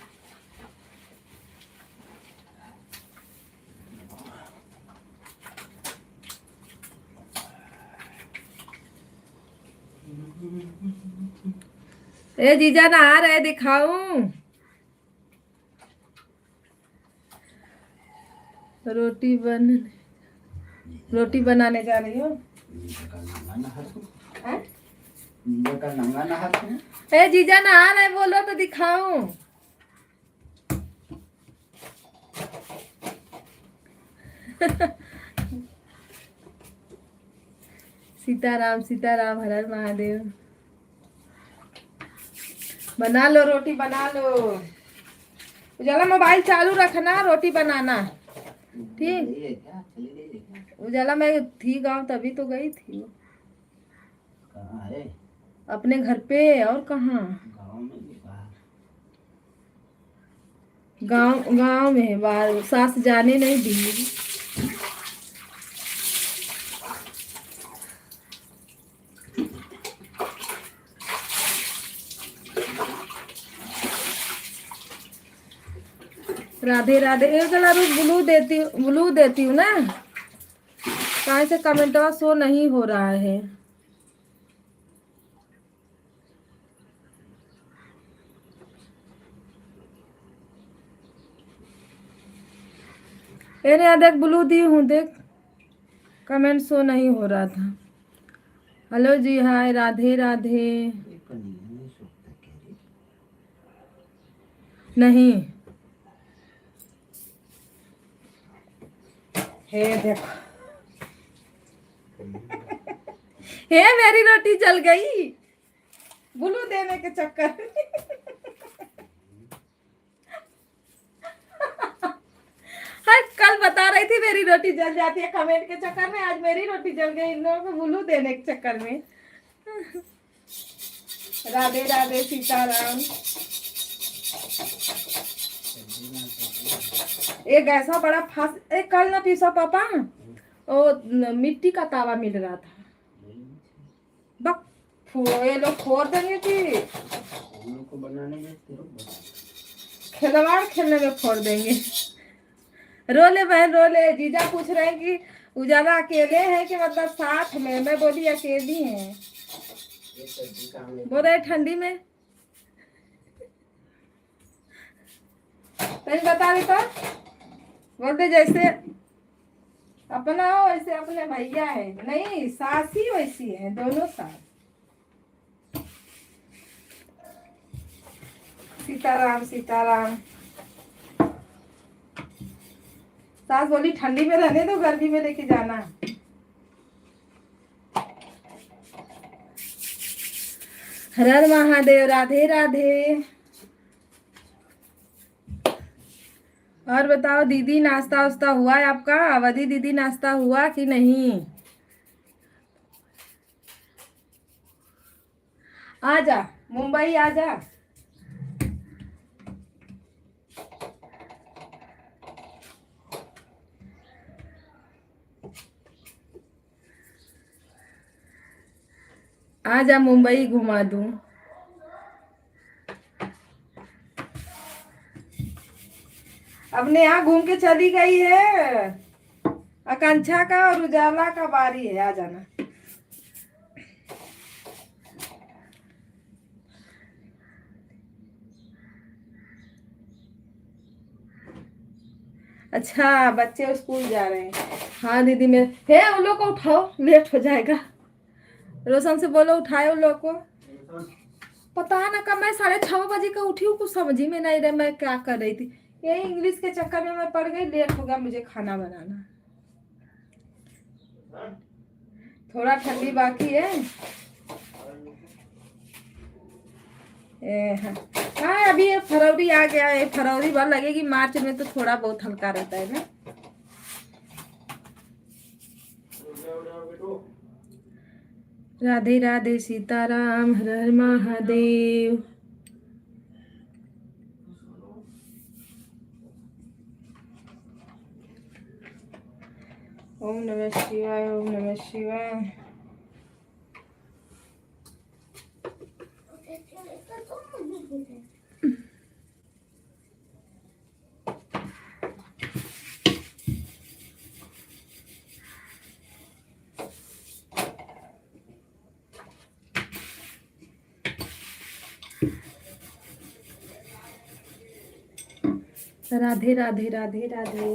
ए जीजा नहा रहे दिखाऊं? रोटी बनाने जा रही हूँ। ए जीजा नहा रहे बोलो तो दिखाऊं? सीताराम सीताराम हर हर महादेव। बना लो रोटी बना लो। उजाला मोबाइल चालू रखना रोटी बनाना ठीक। उजाला मैं थी गांव तभी तो गई थी। कहाँ है? अपने घर पे और कहाँ? गाँव में भी बाहर। गांव में है बाहर सास जाने नहीं दी। राधे राधे। एक कलर ब्लू देती हूँ ना। कहाँ से कमेंटवा शो नहीं हो रहा है। अरे यार देख ब्लू दी हूँ देख। कमेंट शो नहीं हो रहा था। हेलो जी हाय राधे राधे। नहीं हे देखो। हे मेरी रोटी जल गई ब्लू देने के चक्कर हर कल बता रही थी मेरी रोटी जल जाती है कमेंट के चक्कर में। आज मेरी रोटी जल गई इन लोगों को ब्लू देने के चक्कर में। राधे राधे सीताराम। एक ऐसा बड़ा फास एक कल ना पीसा पापा ओ मिट्टी का तावा मिल रहा था। बक ये लोग फोड़ देंगे कि खिलवाड़ खेलने में फोड़ देंगे। रोले बहन रोले। जीजा पूछ रहे हैं कि उजाला अकेले हैं कि मतलब साथ में। मैं बोली अकेली हैं। बोल रहे ठंडी में नहीं बता रही तो बोलते जैसे अपना हो वैसे अपने भैया है। नहीं सास ही वैसी है दोनों सास। सीताराम सीताराम। सास बोली ठंडी में रहने दो गर्मी में लेके जाना। हर हर महादेव राधे राधे। और बताओ दीदी नाश्ता वास्ता हुआ है आपका? अवधि दीदी नाश्ता हुआ कि नहीं? आजा मुंबई आजा। आजा मुंबई घुमा दूं। अपने यहाँ घूम के चली गई है। आकांक्षा का और उजाला का बारी है। आ जाना। अच्छा बच्चे स्कूल जा रहे हैं। हाँ दीदी मेरे हे उन लोग को उठाओ, लेट हो जाएगा। रोशन से बोलो उठाए उन लोग को। पता ना कब मैं 6:30 बजे का उठी हूँ, कुछ समझ ही में नहीं रहा मैं क्या कर रही थी। ये इंग्लिश के चक्कर में मैं पड़ गई, लेट हो गया मुझे खाना बनाना। थोड़ा ठंडी बाकी है। हाँ हाँ, अभी ये फरवरी आ गया है, फरवरी भर लगेगी, मार्च में तो थोड़ा बहुत हल्का रहता है ना। राधे राधे सीताराम, हर हर महादेव। ओम नमः शिवाय, ओम नमः शिवाय। राधे राधे राधे राधे।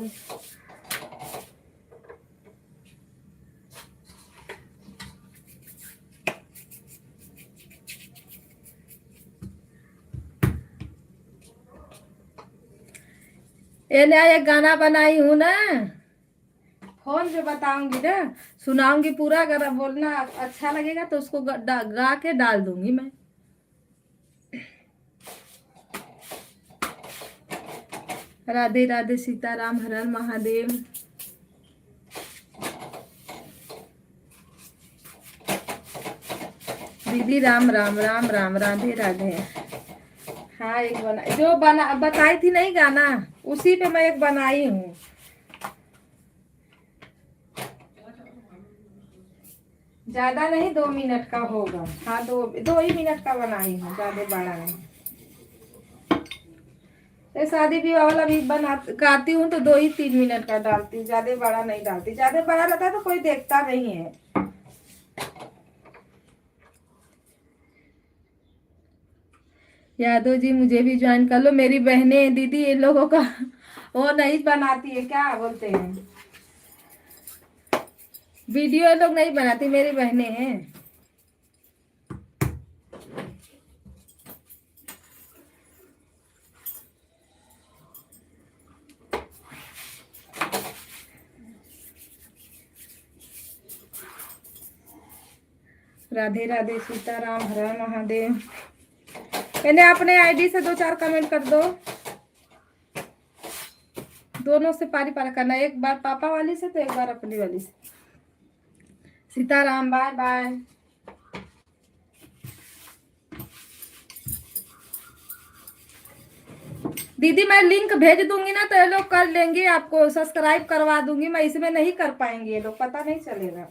ये नया एक गाना बनाई हूँ ना, फोन पे बताऊंगी ना, सुनाऊंगी पूरा। अगर बोलना अच्छा लगेगा तो उसको गा के डाल दूंगी मैं। राधे राधे सीताराम, हर हर महादेव। दीदी राम राम राम राम, राधे राधे। हाँ एक बना बताई थी नहीं गाना, उसी पे मैं एक बनाई हूँ। ज्यादा नहीं, 2 मिनट का होगा। हाँ दो ही मिनट का बनाई हूँ, ज्यादा बड़ा नहीं। ये शादी विवाह वाला भी बना गाती हूँ तो 2 ही 3 मिनट का डालती हूँ, ज्यादा बड़ा नहीं डालती। ज्यादा बड़ा रहता है तो कोई देखता नहीं है। यादव जी मुझे भी ज्वाइन कर लो, मेरी बहनें दीदी इन लोगों का वो नहीं बनाती है, क्या बोलते हैं, वीडियो ये लोग नहीं बनाती, मेरी बहनें हैं। राधे राधे सीताराम, हर हर महादेव। मैंने अपने आईडी से 2-4 कमेंट कर दो, दोनों से पारी पारा करना, एक बार पापा वाली से तो एक बार अपनी वाली से। Sitaram, bye bye. दीदी मैं लिंक भेज दूंगी ना तो ये लोग कर लेंगे, आपको सब्सक्राइब करवा दूंगी मैं। इसमें नहीं कर पाएंगे ये लोग, पता नहीं चलेगा।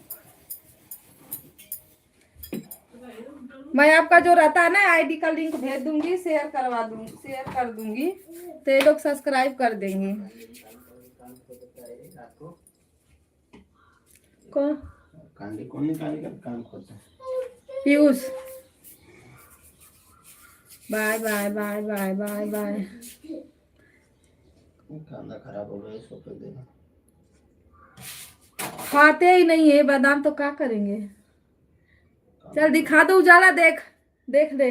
मैं आपका जो रहता है ना आईडी का लिंक भेज दूंगी, शेयर करवा दूंगी, शेयर कर दूंगी तो ये लोग सब्सक्राइब कर देंगे। कौन कौन निकालेगा काम खोलता है? Piyush. Bye bye bye bye bye bye. खाना खराब हो गया, इसको फेंक देना। खाते ही नहीं है बादाम तो क्या करेंगे। चल दिखा दो उजाला, देख देख दे।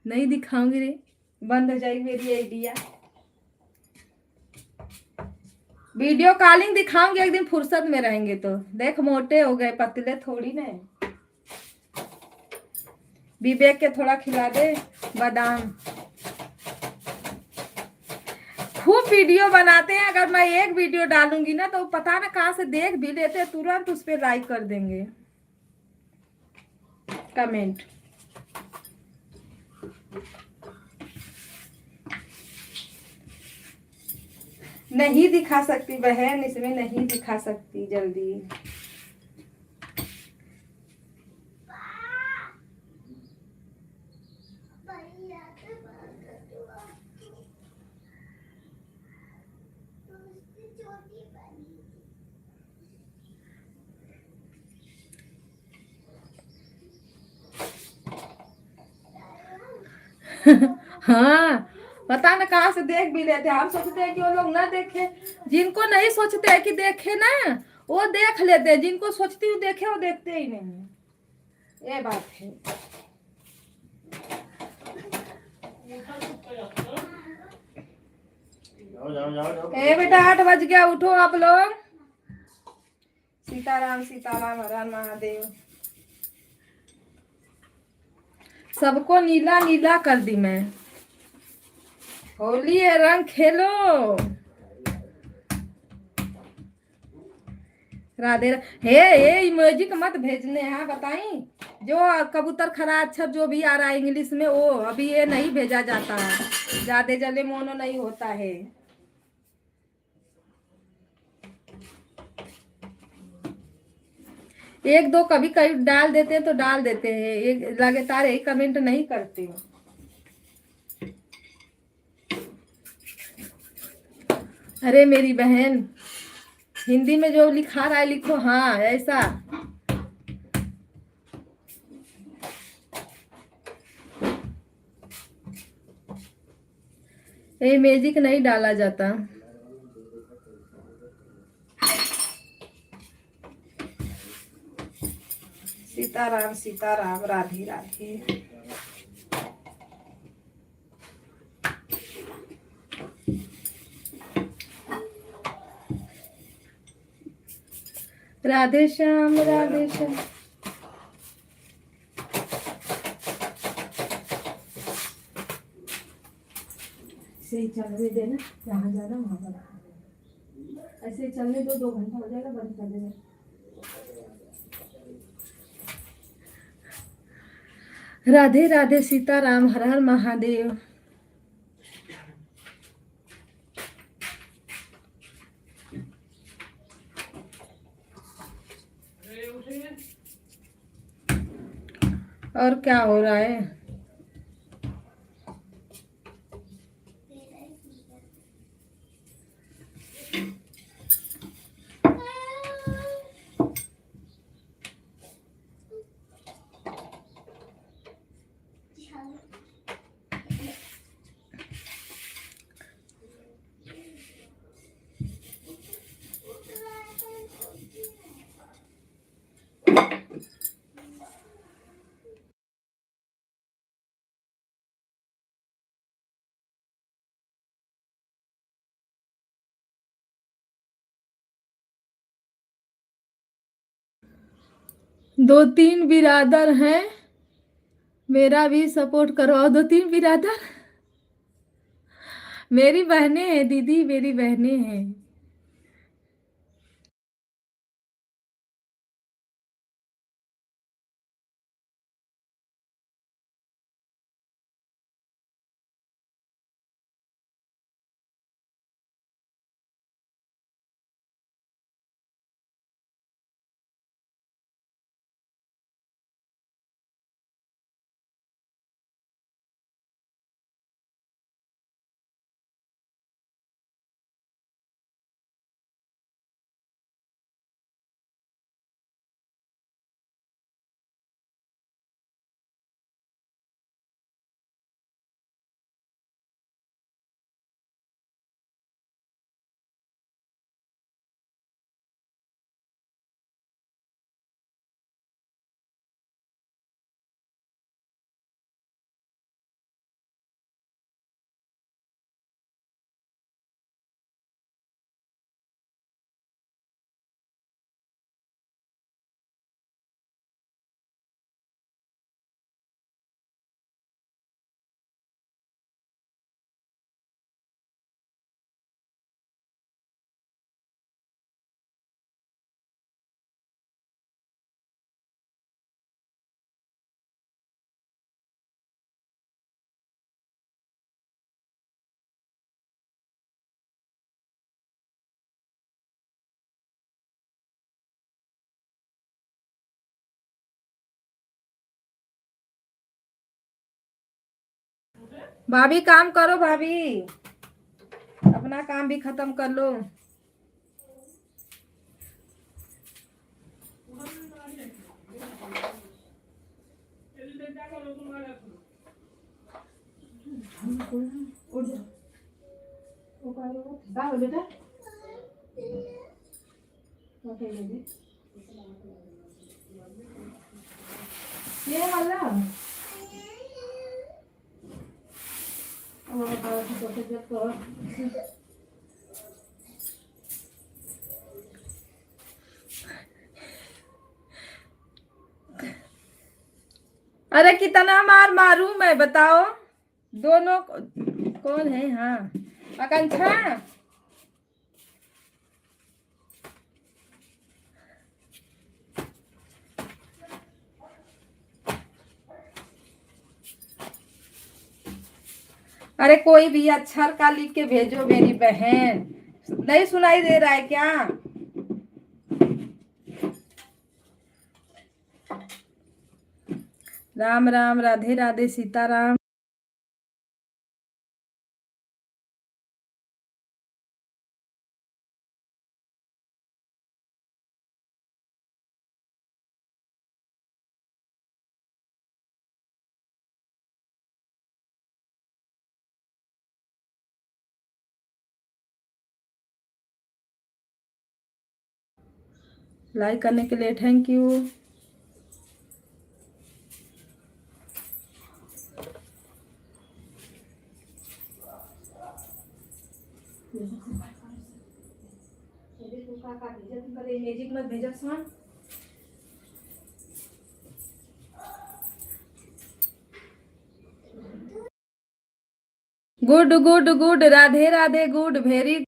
नहीं दिखाऊंगी रे, बंद हो जाएगी मेरी आइडिया। वीडियो कॉलिंग दिखाऊंगी एक दिन फुर्सत में रहेंगे तो। देख मोटे हो गए, पतले थोड़ी ना। विवेक के थोड़ा खिला दे बादाम। खूब वीडियो बनाते हैं, अगर मैं एक वीडियो डालूंगी ना तो पता ना कहाँ से देख भी लेते हैं, तुरंत उस पर लाइक कर देंगे, कमेंट। नहीं दिखा सकती बहन, इसमें नहीं दिखा सकती जल्दी। हाँ पता न कहाँ से देख भी लेते। हम सोचते हैं कि वो लोग ना देखे। जिनको नहीं सोचते हैं कि देखे ना, वो देख लेते हैं। जिनको सोचती हूँ देखे, वो देखते ही नहीं। ये बात है। ए बेटा 8 बज गया, उठो आप लोग। सीताराम सीताराम, हर हर महादेव। सबको नीला नीला कर दी मैं। होली है, रंग खेलो। राधे हे हे इमोजी मत भेजने हैं, बताई। जो कबूतर खरा अच्छा जो भी आ रहा है इंग्लिश में, वो अभी ये नहीं भेजा जाता है। ज्यादा जले मोनो नहीं होता है। एक दो कभी कभी डाल देते हैं तो डाल देते हैं, एक लगातार एक कमेंट नहीं करते। अरे मेरी बहन, हिंदी में जो लिखा रहा है लिखो। हाँ ऐसा। ये मैजिक नहीं डाला जाता। सीताराम सीताराम, राधे राधे। राधे श्याम राधे श्याम। ऐसे ही चलने देना, जहाँ जाना वहाँ पर। ऐसे ही चलने दो, 2 घंटा हो जाएगा, बंद कर देना। राधे राधे, सीताराम, हर हर महादेव। और क्या हो रहा है? दो तीन बिरादर हैं, मेरा भी सपोर्ट करवाओ। 2-3 बिरादर मेरी बहनें हैं दीदी, मेरी बहनें हैं। भाभी काम करो, भाभी अपना काम भी खत्म कर लो। उठ जा। का हो बेटा क्या खेलेगी ये वाला और बाबा की फोटो जब तो अरे कितना मार मारू मैं बताओ दोनों कौन है हाँ आकांक्षा अरे कोई भी अक्षर का लिख के भेजो मेरी बहन नहीं सुनाई दे रहा है क्या राम राम राधे राधे सीताराम लाइक करने के लिए थैंक यू मैजिक मत भेजा सुन good good good Radhe Radhe good very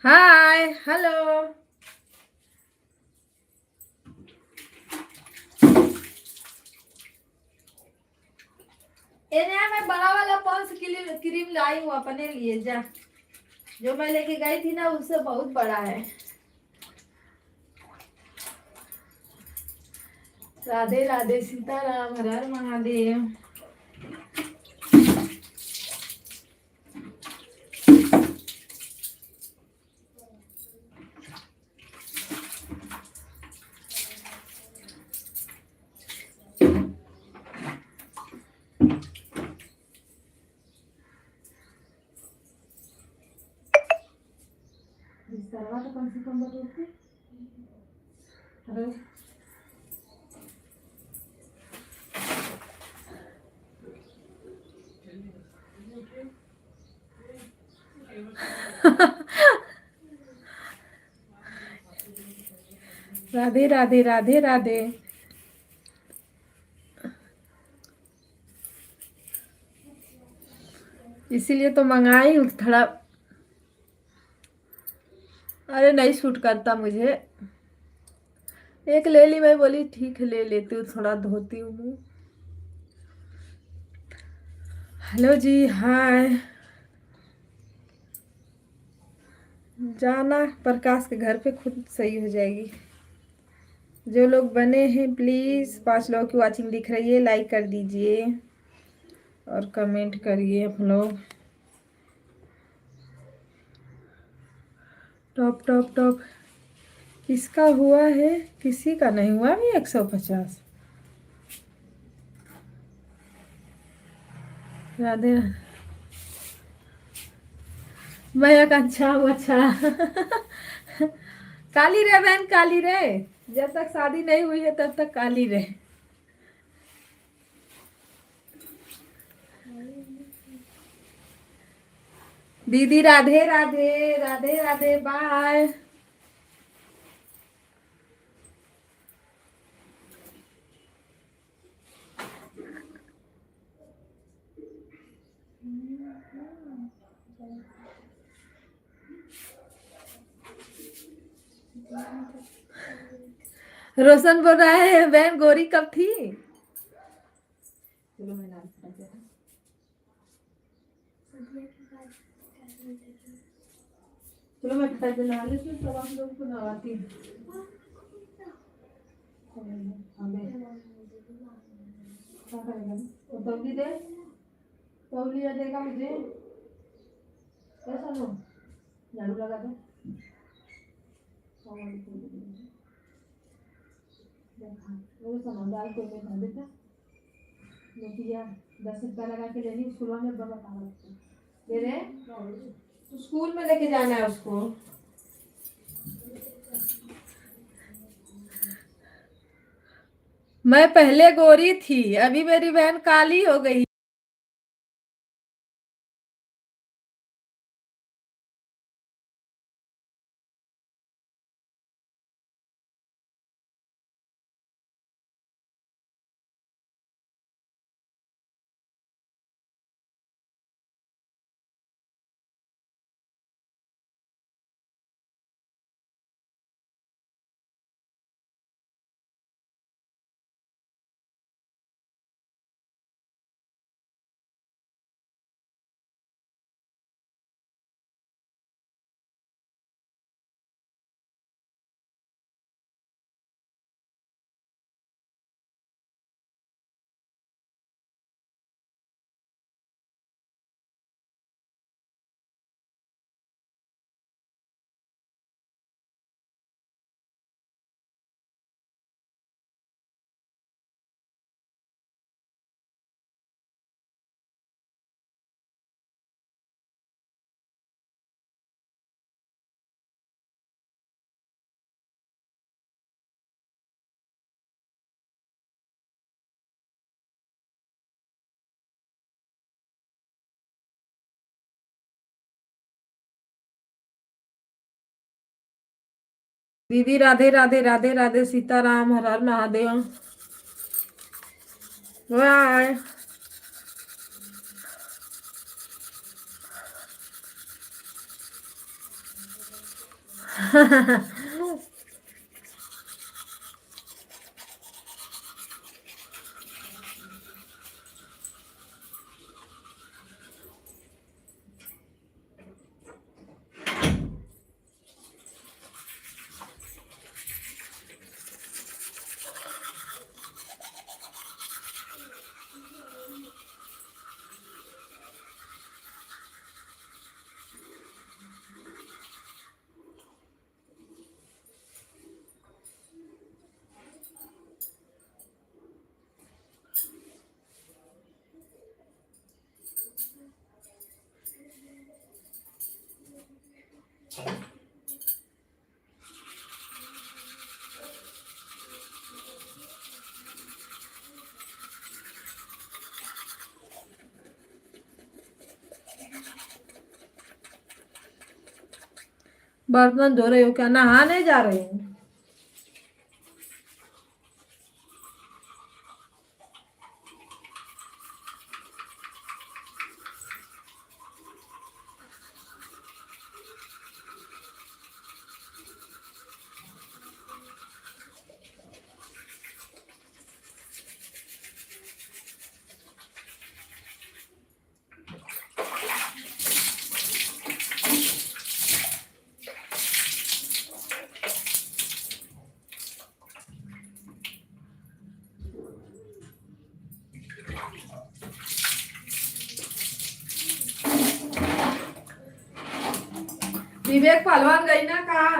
hi hello. ये नया मैं बड़ा वाला पॉन्स क्रीम लाई हूँ अपने लिए। जा, जो मैं लेके गई थी ना उससे बहुत बड़ा है। राधे राधे सीताराम, हर हर महादेव। बिस्तरवा तो कम से कम बदलते। अरे राधे राधे राधे राधे। इसीलिए तो मंगाई हूँ थोड़ा। अरे नहीं सूट करता मुझे। एक ले ली, मैं बोली ठीक है ले लेती हूँ, थोड़ा धोती हूँ मुँह। हेलो जी, हाय। जाना प्रकाश के घर पे खुद सही हो जाएगी। जो लोग बने हैं प्लीज़, 5 लोगों की वॉचिंग दिख रही है, लाइक कर दीजिए और कमेंट करिए आप लोग। टॉप टॉप टॉप किसका हुआ है? किसी का नहीं हुआ भी 150। राधे। मैं एक अच्छा हूँ अच्छा। काली रहे बहन, काली रहे। जब तक शादी नहीं हुई है तब तक काली रहे। दीदी राधे राधे राधे राधे, बाय। रोशन बोल रहा है बहन गोरी कब थी? चलो मैं नाम बता रहा हूँ। चलो मैं पता नहा लेती हूँ, तब आप लोगों को नहवाती हूँ। क्या करेगा? वो तौली दे, तौली देगा मुझे। कैसा लो? झाड़ू लगा दो। वो सामान डाल के मैं धो देता। नोटिया 10 रुपया लगा के ले ली, स्कूल में बड़ा पाला दे रहे। तो स्कूल में लेके जाना है उसको। मैं पहले गोरी थी, अभी मेरी बहन काली हो गई। दीदी राधे राधे राधे राधे सीताराम, हर हर महादेव। बाय। बर्तन धो रही हो क्या? नहाने जा रही हूँ। विवेक पहलवान गई ना कहा?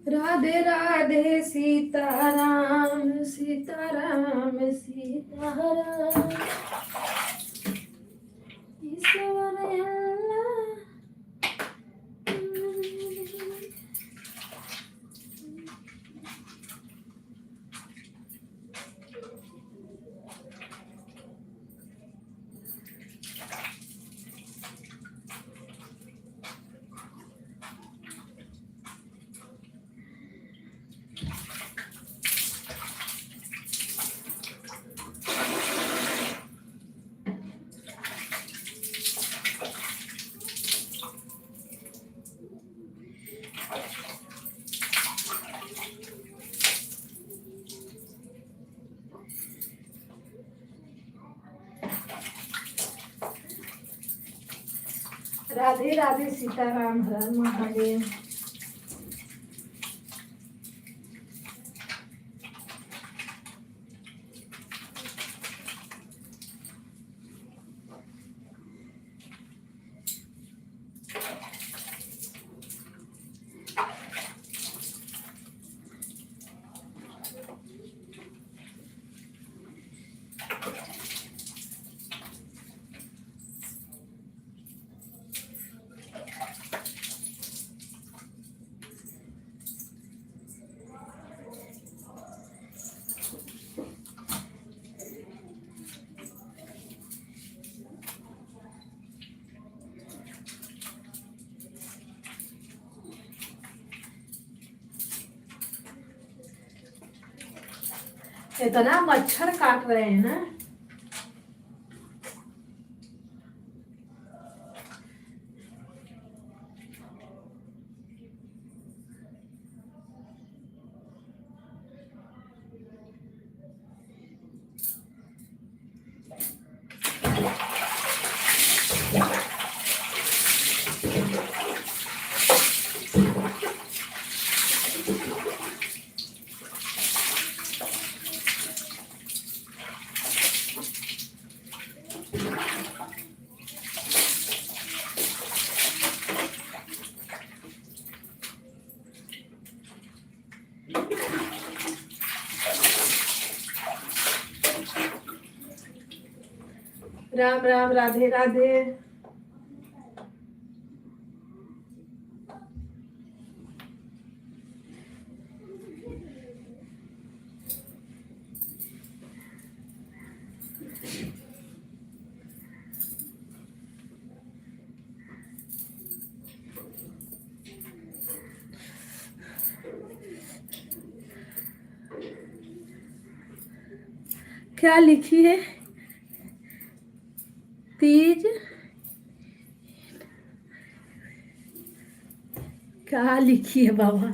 राधे राधे सीताराम सीताराम सीताराम ईश्वर अल्लाह। राधे राधे सीताराम हर हर महादेव। इतना मच्छर काट रहे हैं ना। राम राम, राधे राधे। क्या लिखी है? तीज। क्या लिखी है बाबा?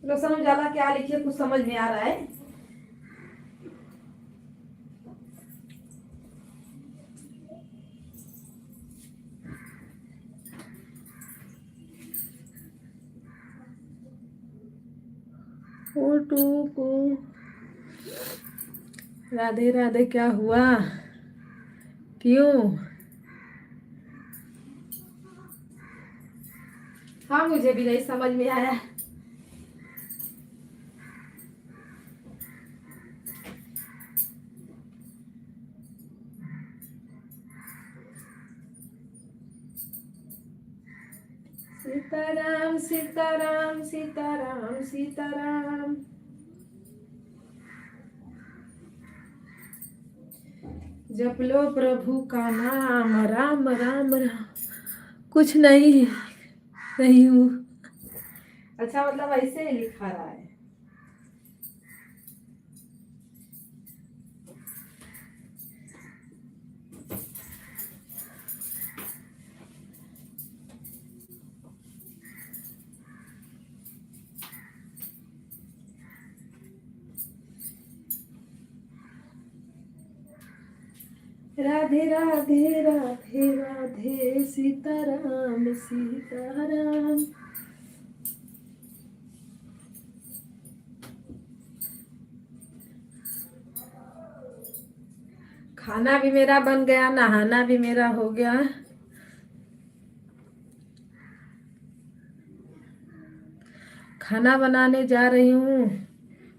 रोशन उजाला क्या लिखी है, कुछ समझ में आ रहा है? फोटो को राधे राधे क्या हुआ? क्यों? हाँ, मुझे भी नहीं समझ में आया। सीताराम सीताराम सीताराम सीताराम। जप लो प्रभु का नाम, राम राम राम। कुछ नहीं, नहीं हूँ। अच्छा, मतलब ऐसे ही लिखा रहा है। राधे राधे राधे राधे, सीताराम सीताराम। खाना भी मेरा बन गया, नहाना भी मेरा हो गया। खाना बनाने जा रही हूँ।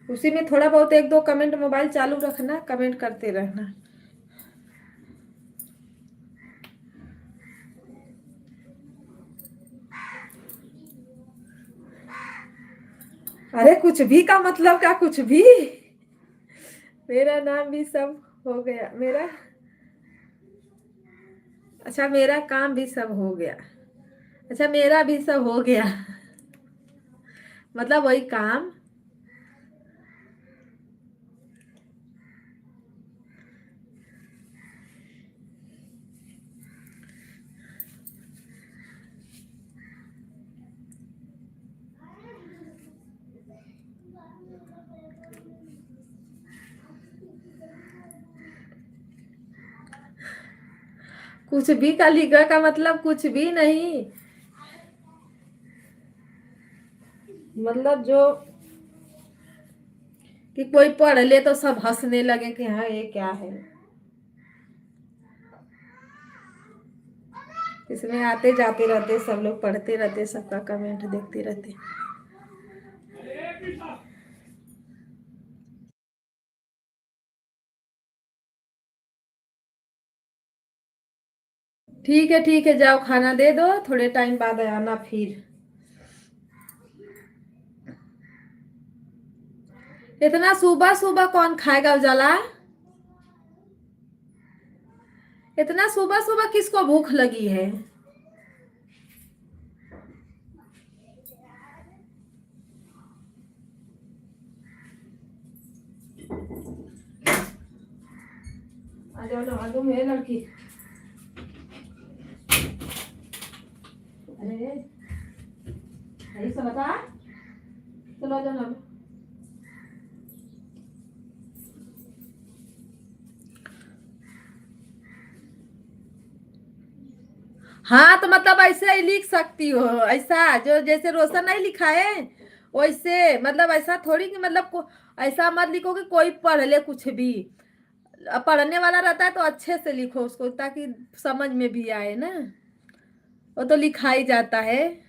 उसी में थोड़ा बहुत एक दो कमेंट, मोबाइल चालू रखना, कमेंट करते रहना। अरे कुछ भी का मतलब क्या? कुछ भी। मेरा नाम भी सब हो गया मेरा। अच्छा, मेरा काम भी सब हो गया। अच्छा, मेरा भी सब हो गया। मतलब वही काम। कुछ भी का लिखा का मतलब कुछ भी नहीं। मतलब जो कि कोई पढ़ ले तो सब हंसने लगे कि हाँ ये क्या है। इसमें आते जाते रहते सब लोग, पढ़ते रहते, सबका कमेंट देखते रहते। ठीक है, जाओ खाना दे दो, थोड़े टाइम बाद आना फिर। इतना सुबह सुबह कौन खाएगा उजाला? इतना सुबह सुबह किसको भूख लगी है? आ जाओ ना, आ जाओ मेरे लड़की। अरे यही सब बता। चलो आ जाओ ना। हाँ, तो मतलब ऐसे ही लिख सकती हो, ऐसा जो जैसे रोशन नहीं लिखा है वैसे। मतलब ऐसा थोड़ी कि मतलब ऐसा मत लिखो कि कोई पढ़ ले कुछ भी। पढ़ने वाला रहता है तो अच्छे से लिखो उसको, ताकि समझ में भी आए ना। वो तो लिखा ही जाता है।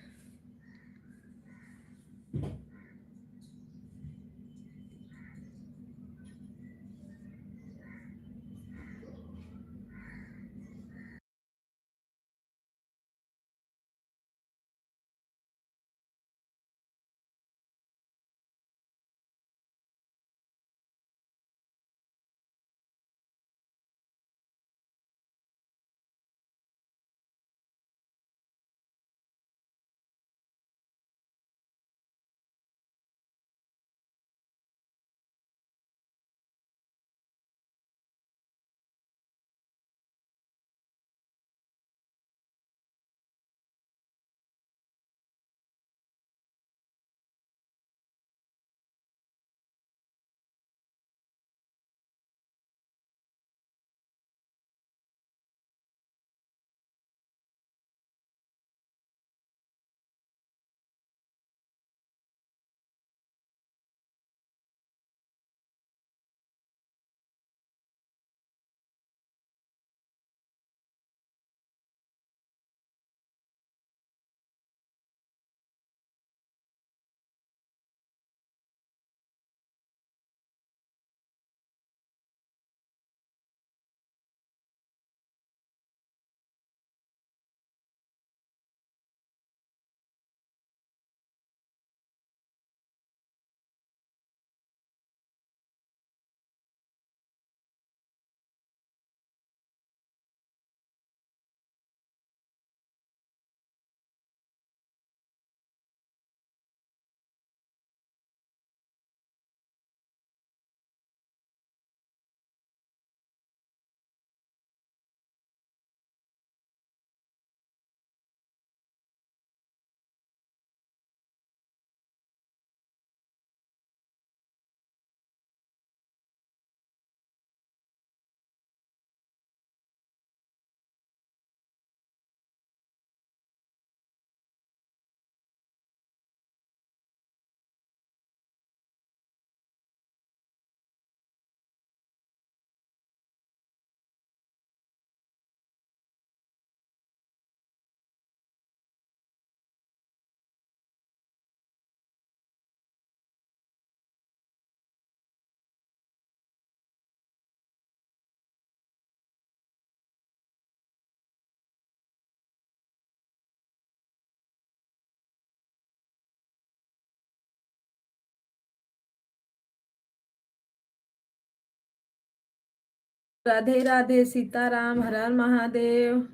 राधे राधे, सीताराम, हर हर महादेव।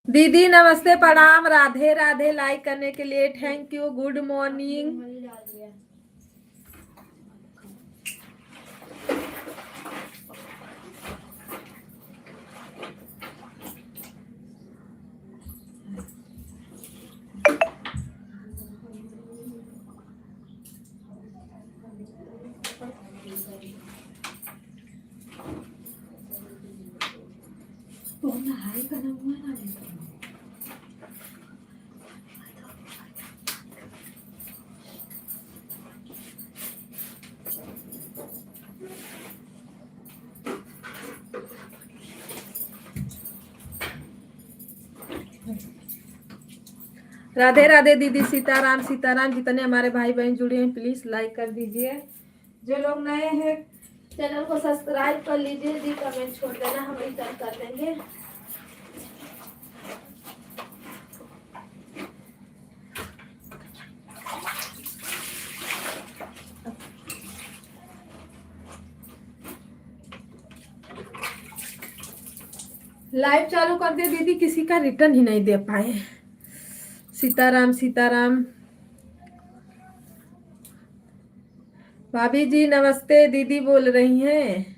दीदी नमस्ते प्रणाम, राधे राधे। लाइक करने के लिए thank you. Good morning. Radhe Radhe दीदी, सीताराम सीताराम। जितने हमारे भाई बहन जुड़े हैं प्लीज लाइक कर दीजिए। जो लोग नए हैं चैनल को सब्सक्राइब कर लीजिए। जी कमेंट छोड़ देना, हम रिटर्न कर देंगे। लाइव चालू कर दे दीदी, किसी का रिटर्न ही नहीं दे पाए। सीताराम सीताराम। भाभी जी नमस्ते, दीदी बोल रही हैं।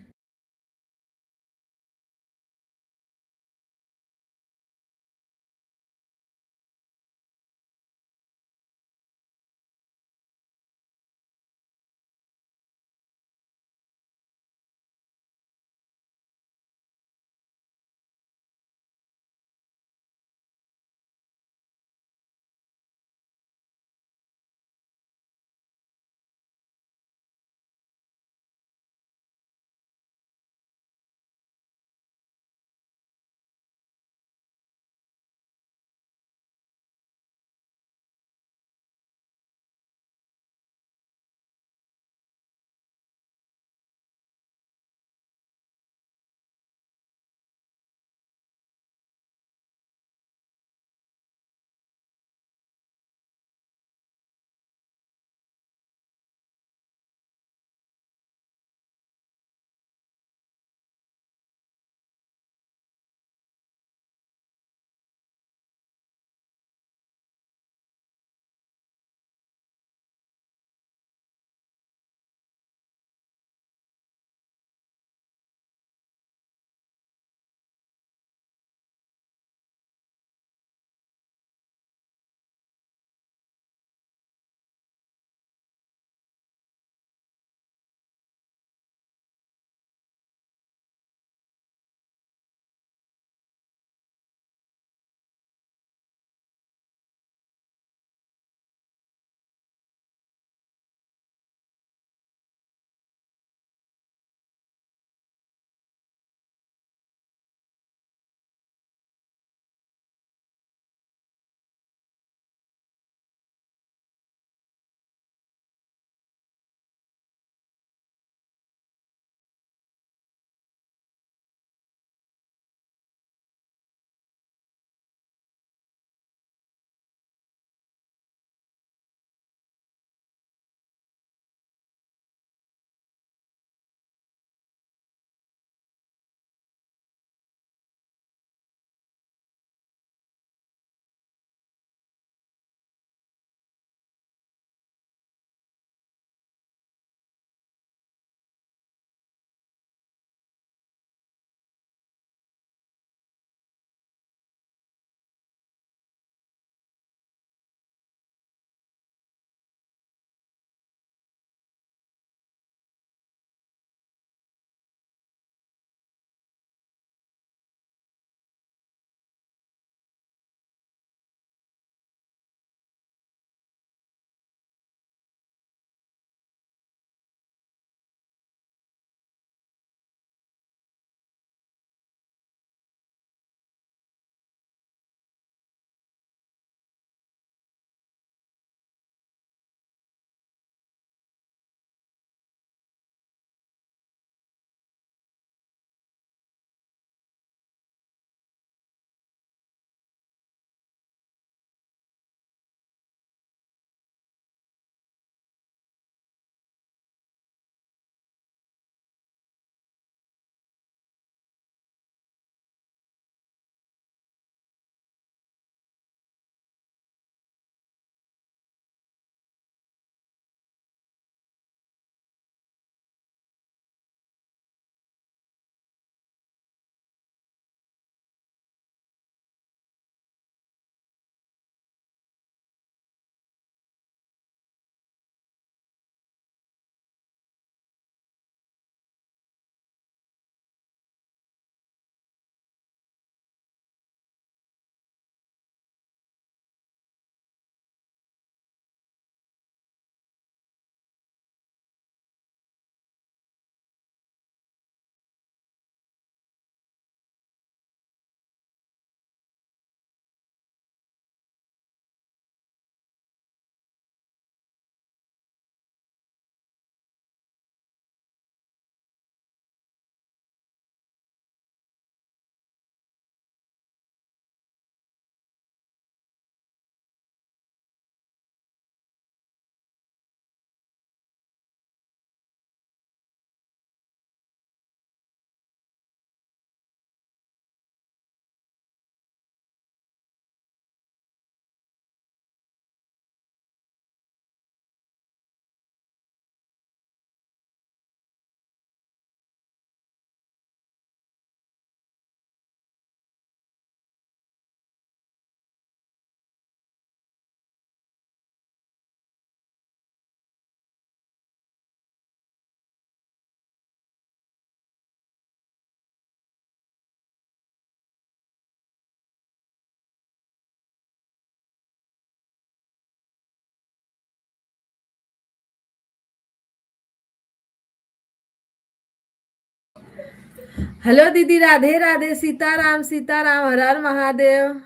हेलो दीदी, राधे राधे, सीताराम सीताराम, हर हर महादेव।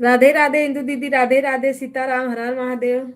राधे राधे इंदु दीदी, राधे राधे, सीताराम, हर हर महादेव।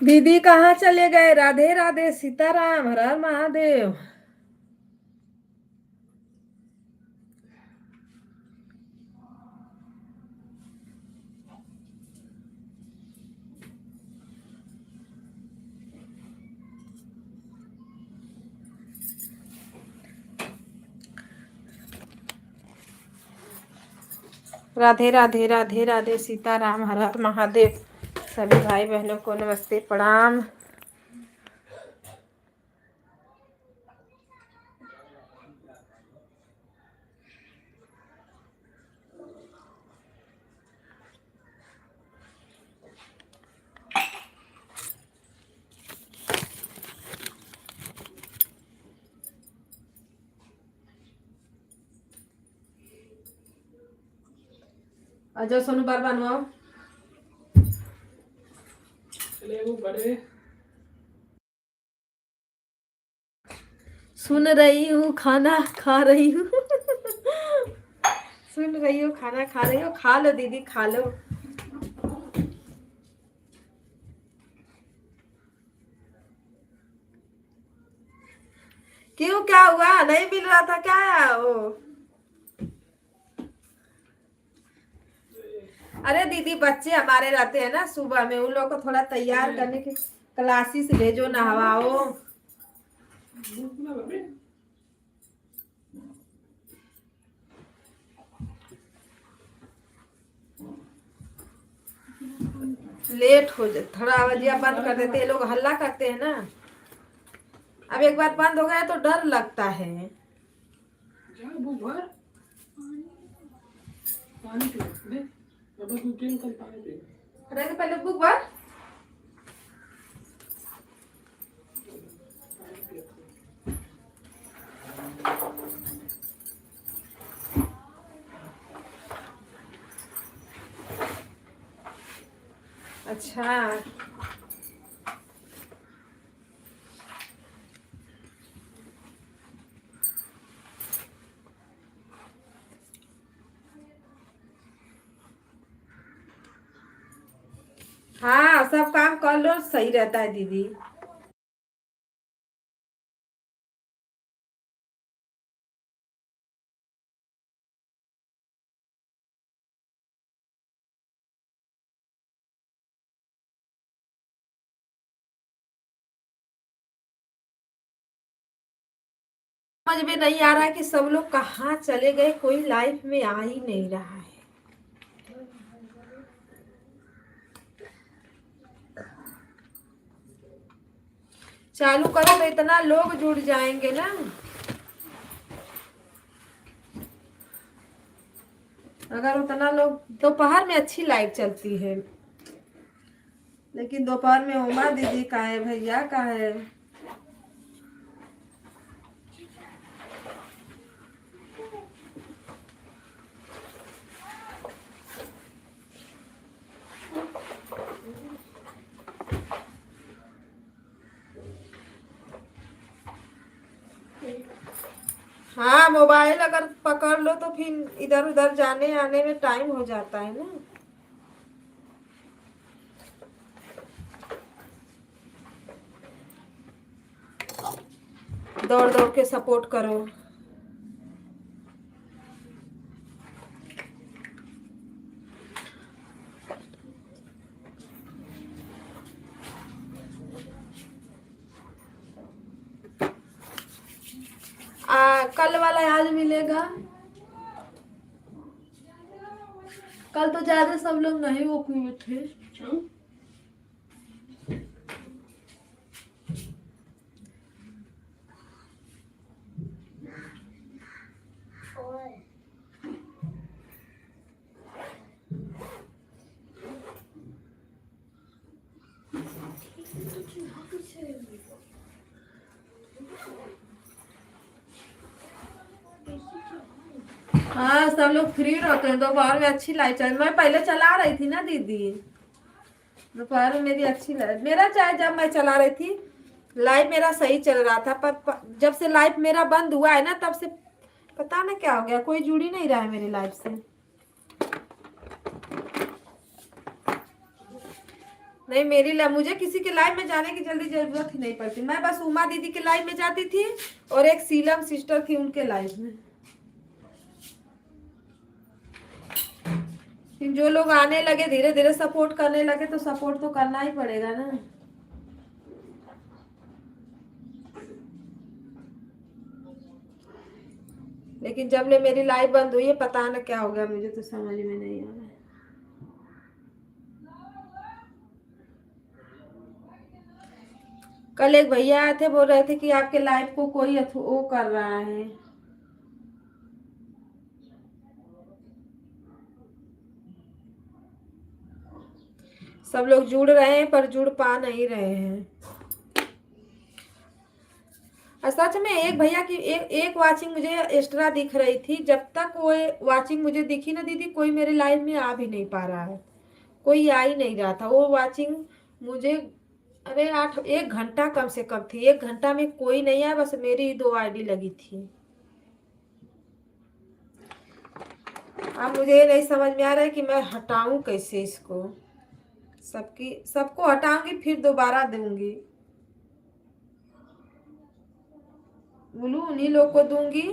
दीदी कहाँ चले गए? राधे राधे, सीताराम, हर हर महादेव। राधे राधे, राधे राधे, सीताराम, हर हर महादेव। सभी भाई बहनों को नमस्ते, प्रणाम। अजय सोनू बार बनवाओ। सुन रही हूँ, खाना खा रही हूँ। सुन रही हूँ, खाना खा रही हूँ। खा लो दीदी, खा लो। क्यों, क्या हुआ? नहीं मिल रहा था क्या वो? अरे दीदी, बच्चे हमारे रहते हैं ना सुबह में, उन लोगों को थोड़ा तैयार करने के क्लासेस भेजो, नहवाओ। लेट हो जाए, थोड़ा आवाजिया बंद कर देते, ये लोग हल्ला करते हैं ना। अब एक बार बंद हो गया तो डर लगता है। पहले बुक भर। अच्छा, हाँ, सब काम कर लो, सही रहता है दीदी। समझ में नहीं आ रहा है कि सब लोग कहाँ चले गए, कोई लाइफ में आ ही नहीं रहा है। चालू करो तो इतना लोग जुड़ जाएंगे ना। अगर उतना लोग, दोपहर में अच्छी लाइट चलती है, लेकिन दोपहर में उमा दीदी का है, भैया का है। हाँ, मोबाइल अगर पकड़ लो तो फिर इधर उधर जाने आने में टाइम हो जाता है ना। दौड़ दौड़ के सपोर्ट करो। कल वाला आज मिलेगा। कल तो ज्यादा सब लोग नहीं वो हुए थे। हाँ, सब लोग फ्री रहते हैं दोपहर में, अच्छी लाइट चल। मैं पहले चला रही थी ना दीदी, दोपहर में मेरी अच्छी लाइट, मेरा चाहे जब मैं चला रही थी लाइव मेरा सही चल रहा था, पर जब से लाइव मेरा बंद हुआ है ना, तब से पता ना क्या हो गया, कोई जुड़ ही नहीं रहा है मेरी लाइफ से। नहीं, मुझे किसी के लाइव में जाने की जल्दी जरूरत ही नहीं पड़ती। मैं बस उमा दीदी के लाइव में जाती थी और एक सीलम सिस्टर थी उनके लाइव में। जो लोग आने लगे, धीरे धीरे सपोर्ट करने लगे, तो सपोर्ट तो करना ही पड़ेगा ना। लेकिन जब ले मेरी लाइव बंद हुई है, पता ना क्या हो गया, मुझे तो समझ में नहीं आ रहा है। कल एक भैया आए थे, बोल रहे थे कि आपके लाइव को कोई वो कर रहा है। सब लोग जुड़ रहे हैं पर जुड़ पा नहीं रहे हैं। सच में एक भैया की एक वाचिंग मुझे एक्स्ट्रा दिख रही थी। जब तक वो वाचिंग मुझे दिखी ना दीदी, कोई मेरे लाइव में आ भी नहीं पा रहा है, कोई आ ही नहीं रहा था। वो वाचिंग मुझे, अरे 1 घंटा कम से कम थी। 1 घंटा में कोई नहीं आया, बस मेरी ही 2 आईडी लगी थी। अब मुझे ये नहीं समझ में आ रहा है कि मैं हटाऊं कैसे इसको। सबको हटाऊंगी फिर दोबारा दूंगी। बोलू उन्हीं लोग को दूंगी।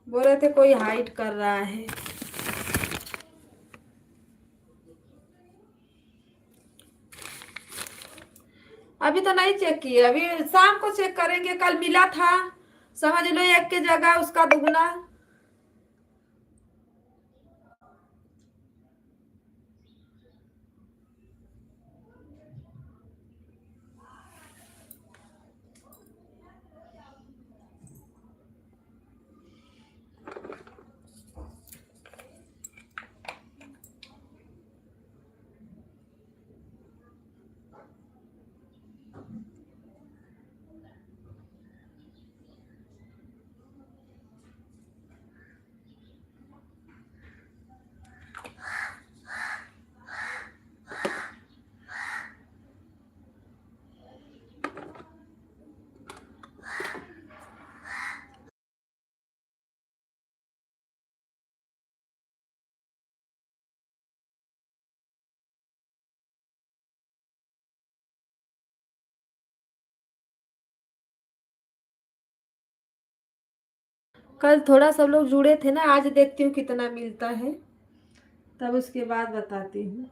बोल रहे थे कोई हाइड कर रहा है। अभी तो नहीं चेक किए, अभी शाम को चेक करेंगे। कल मिला था, समझ लो 1 की जगह उसका दुगना। कल थोड़ा सब लोग जुड़े थे ना, आज देखती हूँ कितना मिलता है, तब उसके बाद बताती हूँ।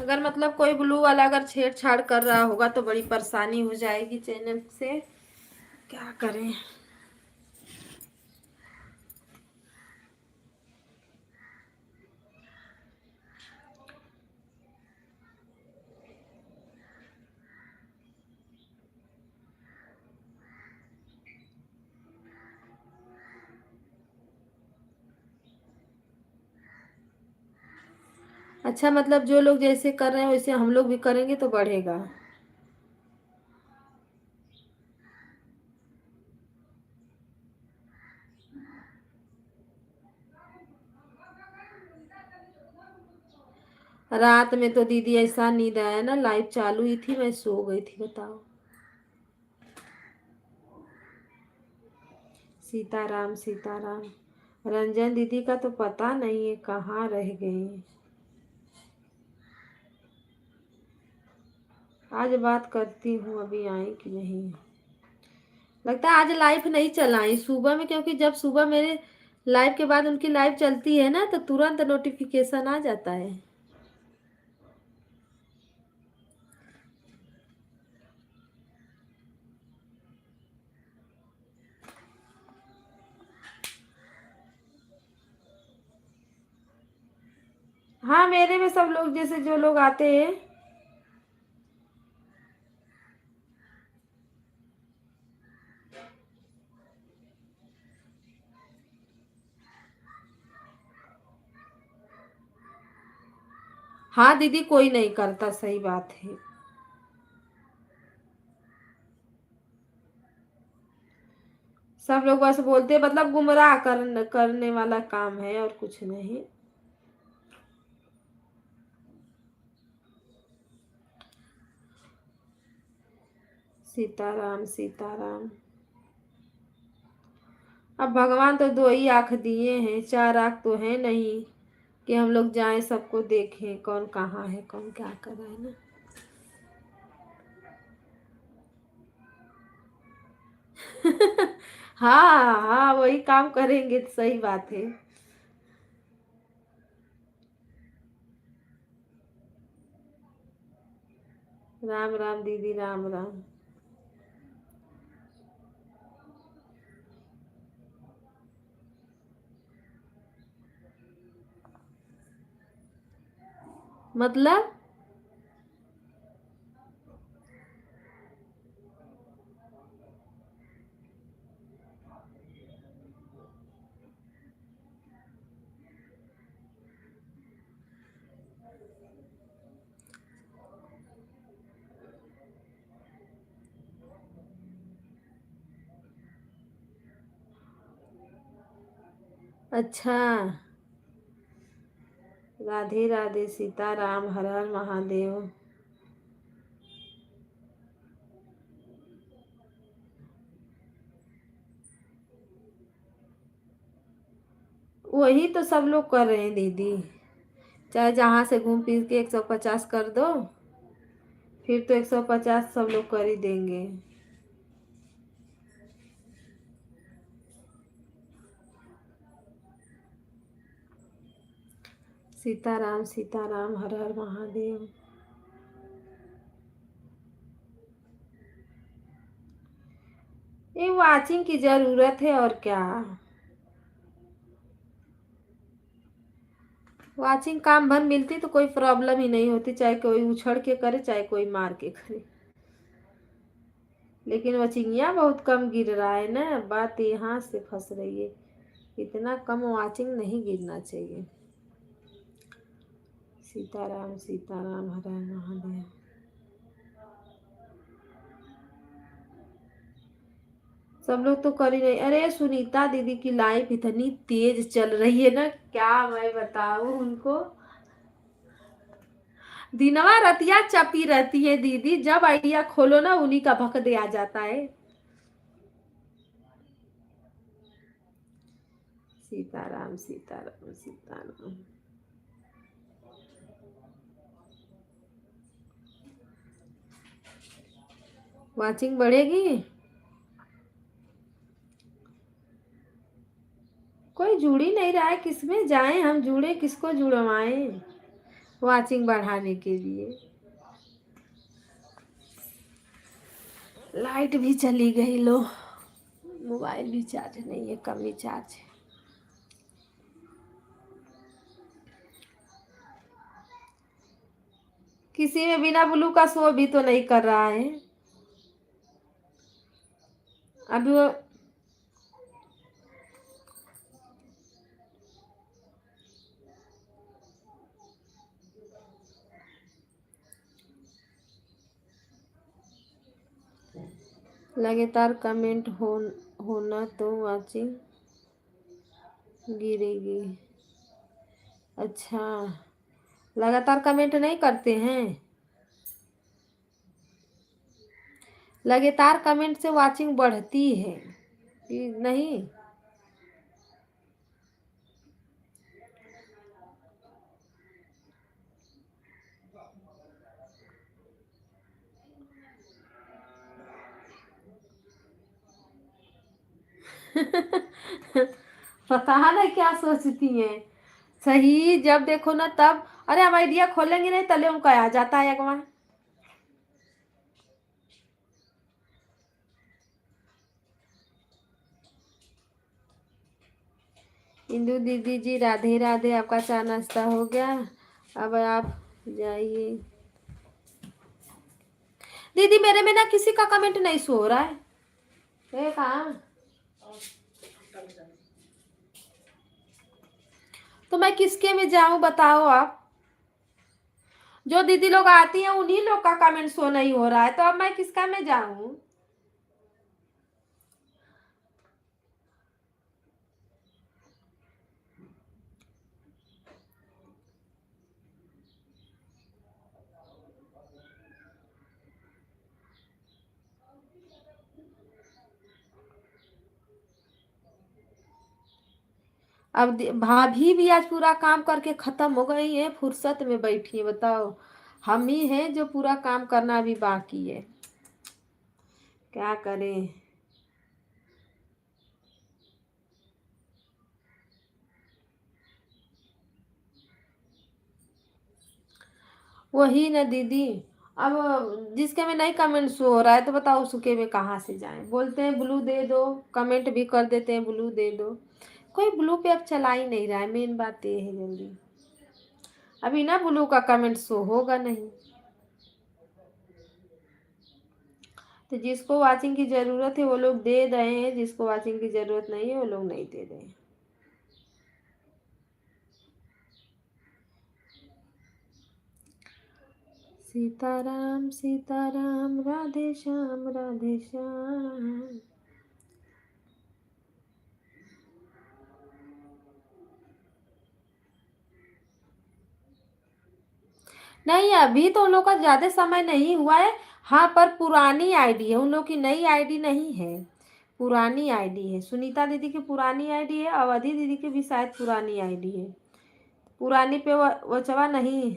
अगर मतलब कोई ब्लू वाला अगर छेड़छाड़ कर रहा होगा तो बड़ी परेशानी हो जाएगी चैनल से। क्या करें। अच्छा, मतलब जो लोग जैसे कर रहे हैं वैसे हम लोग भी करेंगे तो बढ़ेगा। रात में तो दीदी ऐसा नींद आया ना, लाइव चालू ही थी, मैं सो गई थी, बताओ। सीताराम सीताराम। रंजन दीदी का तो पता नहीं है कहाँ रह गई। आज बात करती हूँ, अभी आई कि नहीं। लगता है आज लाइव नहीं चलाई सुबह में, क्योंकि जब सुबह मेरे लाइव के बाद उनकी लाइव चलती है ना, तो तुरंत नोटिफिकेशन आ जाता है। हाँ, मेरे में सब लोग जैसे जो लोग आते हैं। हाँ दीदी, कोई नहीं करता, सही बात है। सब लोग बस बोलते हैं, मतलब गुमराह करने वाला काम है और कुछ नहीं। सीताराम सीताराम। अब भगवान तो 2 ही आँख दिए हैं, 4 आँख तो है नहीं कि हम लोग जाएं सबको देखें कौन कहाँ है कौन क्या कर रहा है ना। हाँ हाँ, वही काम करेंगे, तो सही बात है। राम राम दीदी, राम राम। मतलब अच्छा। राधे राधे, सीताराम, हर हर महादेव। वही तो सब लोग कर रहे हैं दीदी। चाहे जहाँ से घूम फिर के 150 कर दो, फिर तो 150 सब लोग कर ही देंगे। सीताराम सीताराम, हर हर महादेव। ये वाचिंग की जरूरत है और क्या। वाचिंग काम भर मिलती तो कोई प्रॉब्लम ही नहीं होती, चाहे कोई उछड़ के करे चाहे कोई मार के करे। लेकिन वचिंगिया बहुत कम गिर रहा है ना, बात यहाँ से फंस रही है। इतना कम वाचिंग नहीं गिरना चाहिए। सीताराम सीताराम, हर हर महादेव। सब लोग तो कर ही नहीं। अरे सुनीता दीदी की लाइफ इतनी तेज चल रही है ना, क्या मैं बताऊं उनको। दिनवा रतिया चपी रहती है दीदी, जब आइडिया खोलो ना उन्हीं का भक दे आ जाता है। सीताराम सीताराम सीताराम। वाचिंग बढ़ेगी। कोई जुड़ ही नहीं रहा है, किसमें जाएं हम, जुड़े किसको जुड़वाएं वाचिंग बढ़ाने के लिए। लाइट भी चली गई, लो मोबाइल भी चार्ज नहीं है, कम ही चार्ज है। किसी में बिना ब्लू का शो भी तो नहीं कर रहा है अभी वो। लगातार कमेंट होना तो वाचिंग गिरेगी। अच्छा, लगातार कमेंट नहीं करते हैं। लगातार कमेंट से वाचिंग बढ़ती है कि नहीं। पता नहीं क्या सोचती हैं। सही, जब देखो ना तब, अरे हम आइडिया खोलेंगे नहीं तले उनका आ जाता है अगवा। इंदु दीदी जी, राधे राधे। आपका चाय नाश्ता हो गया? अब आप जाइए। दीदी मेरे में ना किसी का कमेंट नहीं सो रहा है। कहाँ? तो मैं किसके में जाऊं बताओ आप। जो दीदी लोग आती हैं उन्हीं लोग का कमेंट शो नहीं हो रहा है, तो अब मैं किसका में जाऊं? अब भाभी भी आज पूरा काम करके खत्म हो गई है, फुर्सत में बैठी है। बताओ, हम ही हैं जो पूरा काम करना भी बाकी है। क्या करें? वही ना दीदी। अब जिसके में नहीं कमेंट शो हो रहा है तो बताओ उसके में कहाँ से जाएं? बोलते हैं ब्लू दे दो, कमेंट भी कर देते हैं ब्लू दे दो। कोई ब्लू पे अब चला ही नहीं रहा है, मेन बात ये है। जल्दी अभी ना ब्लू का कमेंट शो होगा नहीं। तो जिसको वाचिंग की ज़रूरत है वो लोग दे रहे हैं, जिसको वाचिंग की ज़रूरत नहीं है वो लोग नहीं दे रहे हैं। सीताराम सीताराम, राधे श्याम राधे श्याम। नहीं, अभी तो उन लोग का ज़्यादा समय नहीं हुआ है। हाँ, पर पुरानी आईडी है उन लोग की, नई आईडी नहीं है। पुरानी आईडी है, सुनीता दीदी की पुरानी आईडी है, अवधि दीदी की भी शायद पुरानी आईडी है। पुरानी पे वचवा नहीं।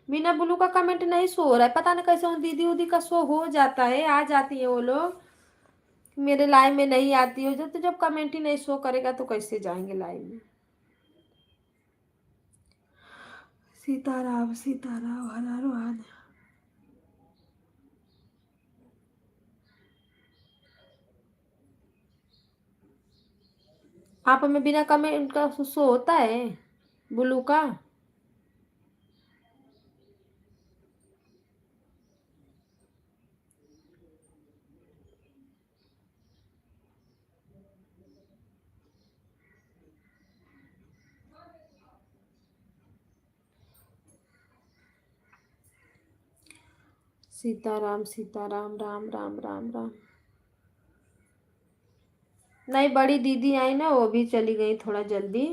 बिना ब्लू का कमेंट नहीं शो हो रहा है, पता नहीं कैसे। उन दीदी उदी का शो हो जाता है, आ जाती है वो लोग। मेरे लाइव में नहीं आती हो जब, तो जब कमेंट ही नहीं शो करेगा तो कैसे जाएंगे लाइव में? सीताराम सीताराम, हर हर महादेव। आप में बिना कमेंट का शो होता है ब्लू का? सीताराम सीताराम, राम राम राम राम। नहीं, बड़ी दीदी आई ना, वो भी चली गई थोड़ा जल्दी।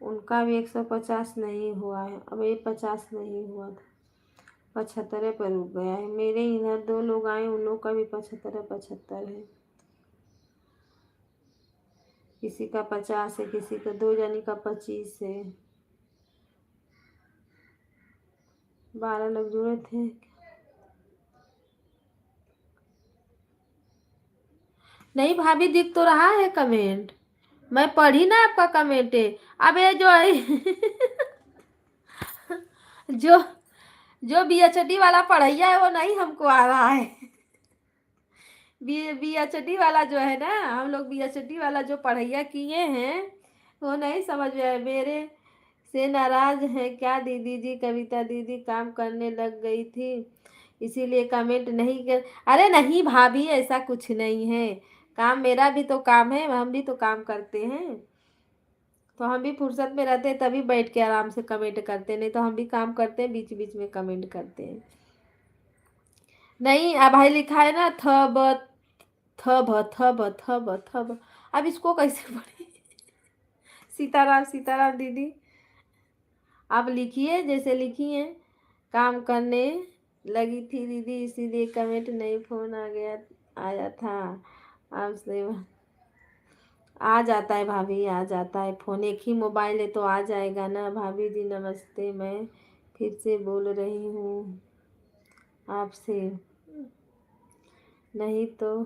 उनका भी 150 नहीं हुआ है, अब ये 50 नहीं हुआ था, 75 पर रुक गया है। मेरे इधर 2 लोग आए, उन लोग का भी 75 है। किसी का 50 है, किसी का 2 जनी का 25 है। 12 लोग जुड़े थे। नहीं भाभी, दिख तो रहा है कमेंट, मैं पढ़ी ना आपका कमेंट है। अब ये जो है जो जो बीएचडी वाला पढ़ैया है वो नहीं हमको आ रहा है। बीएचडी वाला जो है ना, हम लोग बीएचडी वाला जो पढ़ैया किए हैं वो नहीं समझ में आया। मेरे से नाराज है क्या दीदी जी? कविता दीदी काम करने लग गई थी इसीलिए कमेंट नहीं कर। अरे नहीं भाभी, ऐसा कुछ नहीं है। काम, मेरा भी तो काम है, हम भी तो काम करते हैं। तो हम भी फुर्सत में रहते हैं तभी बैठ के आराम से कमेंट करते हैं, नहीं तो हम भी काम करते हैं, बीच बीच में कमेंट करते हैं। नहीं, अब भाई लिखा है ना, थब थब थब थब थब। अब इसको कैसे पढ़े? सीताराम सीताराम दीदी, आप लिखिए जैसे लिखी हैं। काम करने लगी थी दीदी इसीलिए कमेंट नहीं, फोन आ गया, आया था आपसे। आ जाता है भाभी, आ जाता है फोन। एक ही मोबाइल है तो आ जाएगा ना। भाभी जी नमस्ते, मैं फिर से बोल रही हूँ आपसे, नहीं तो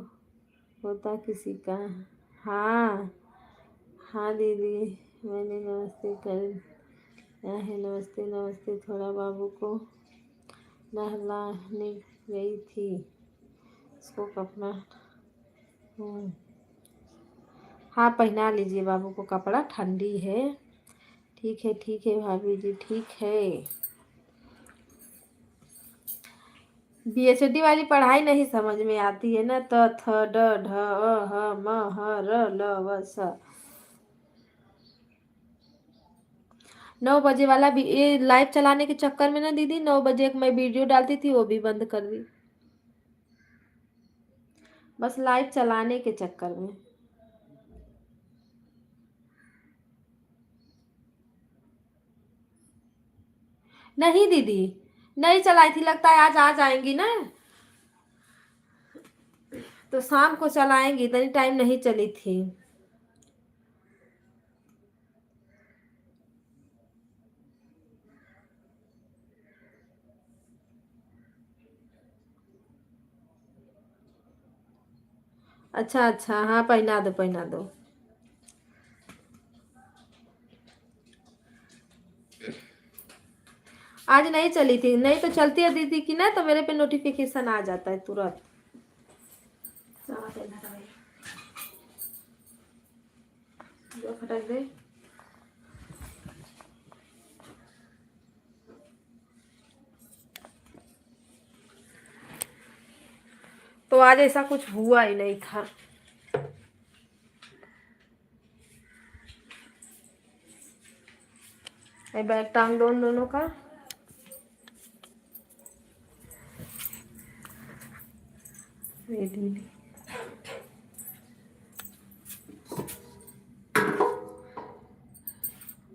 होता किसी का। हाँ हाँ दीदी, मैंने नमस्ते कर है। नमस्ते नमस्ते, थोड़ा बाबू को नहलाने गई थी, इसको कपड़ा। हाँ, पहना लीजिए बाबू को कपड़ा, ठंडी है। ठीक है भाभी जी, ठीक है। बीएचडी वाली पढ़ाई नहीं समझ में आती है ना, त थ ड ढ अ ह म ह र ल व स। 9 बजे वाला भी ये लाइव चलाने के चक्कर में ना दीदी 9 बजे एक मैं वीडियो डालती थी वो भी बंद कर दी, बस लाइव चलाने के चक्कर में। नहीं दीदी नहीं चलाई थी, लगता है आज आ जाएंगी ना तो शाम को चलाएंगी, इतनी टाइम नहीं चली थी। अच्छा अच्छा, हाँ पहना दो पहना दो। आज नहीं चली थी, नहीं तो चलती है दीदी की ना तो मेरे पे नोटिफिकेशन आ जाता है तुरंत। जो खटक दे। तो आज ऐसा कुछ हुआ ही नहीं था। बैग टांग दो उन दोनों का। ये दीदी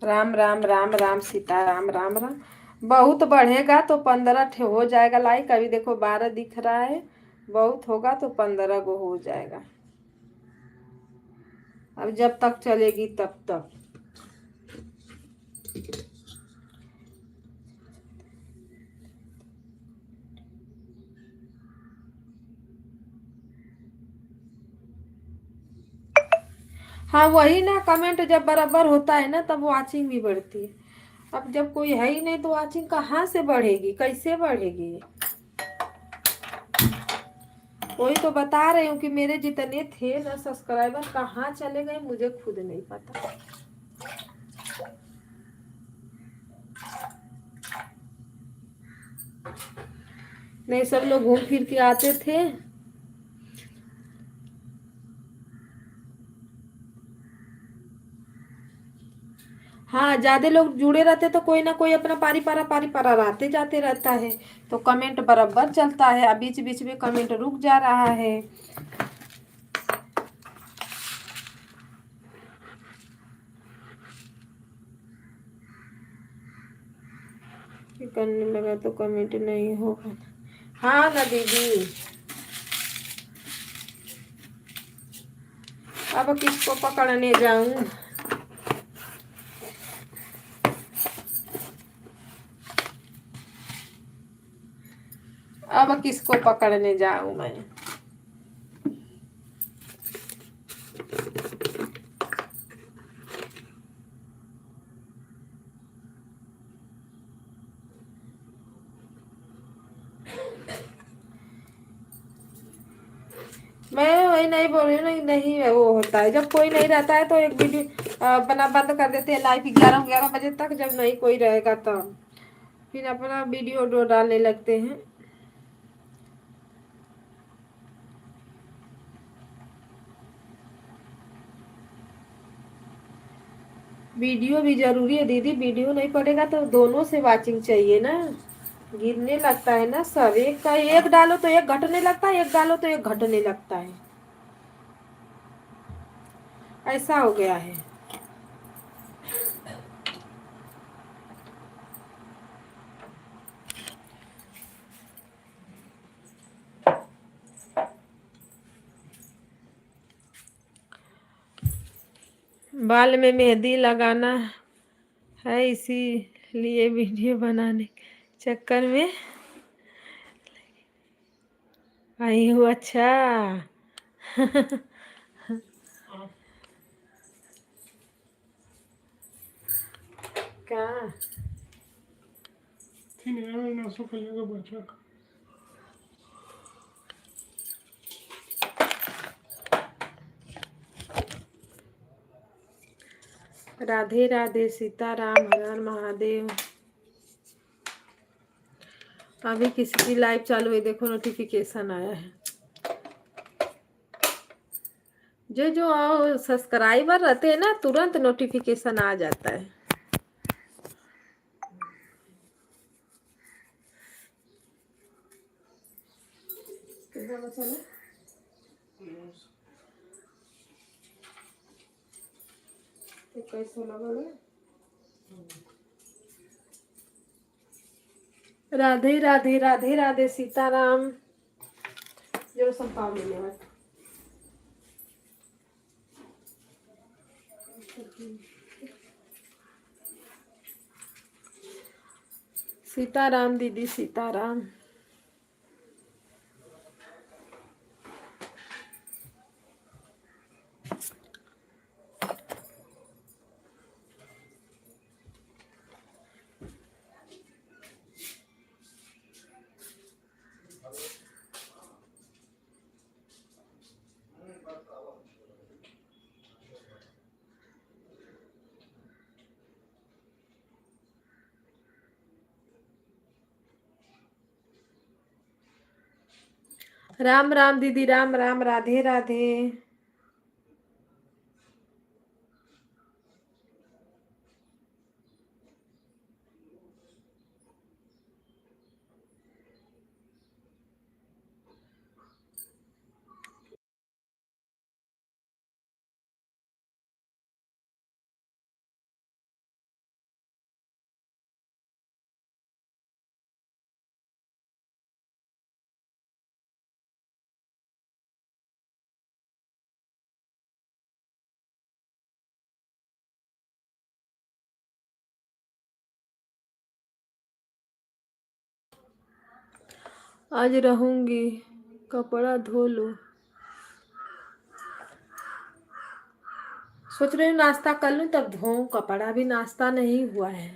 राम राम राम राम सीता राम राम राम। बहुत बढ़ेगा तो 15 ठे हो जाएगा लाइक, अभी देखो 12 दिख रहा है, बहुत होगा तो 15 गो हो जाएगा। अब जब तक चलेगी तब तक। हाँ वही ना, कमेंट जब बराबर होता है ना तब वॉचिंग भी बढ़ती है। अब जब कोई है ही नहीं तो वॉचिंग कहाँ से बढ़ेगी, कैसे बढ़ेगी। वही तो बता रही हूँ कि मेरे जितने थे ना सब्सक्राइबर कहाँ चले गए मुझे खुद नहीं पता। नहीं सब लोग घूम फिर के आते थे। हाँ ज्यादा लोग जुड़े रहते तो कोई ना कोई अपना पारी पारा रहते जाते रहता है तो कमेंट बराबर चलता है। अब बीच बीच में कमेंट रुक जा रहा है। करने लगा तो कमेंट नहीं होगा। हाँ ना दीदी, अब किसको पकड़ने जाऊं। अब किसको पकड़ने जाऊं मैं। मैं वही नहीं बोल रही हूँ, नहीं नहीं वो होता है जब कोई नहीं रहता है तो एक वीडियो अपना बंद कर देते हैं लाइव 11 बजे तक, जब नहीं कोई रहेगा तब फिर अपना वीडियो डालने लगते हैं। वीडियो भी जरूरी है दीदी, वीडियो नहीं पड़ेगा तो दोनों से वाचिंग चाहिए ना। गिरने लगता है ना सब, एक का एक डालो तो एक घटने लगता है, एक डालो तो एक घटने लगता है, ऐसा हो गया है। बाल में मेहंदी लगाना है इसीलिए वीडियो बनाने के चक्कर में आई हूँ। अच्छा क्या राधे राधे सीताराम हर हर महादेव। अभी किसी की लाइव चालू है, देखो नोटिफिकेशन आया है। जो जो सब्सक्राइबर रहते हैं ना तुरंत नोटिफिकेशन आ जाता है। कैसे लगा राधे राधे राधे राधे सीताराम जो संपाव धन्यवाद सीताराम दीदी सीताराम राम राम दीदी राम राम राधे राधे आज रहूंगी कपड़ा धो लो सोच रही हूँ नाश्ता कर लूँ तब धोऊं कपड़ा भी नाश्ता नहीं हुआ है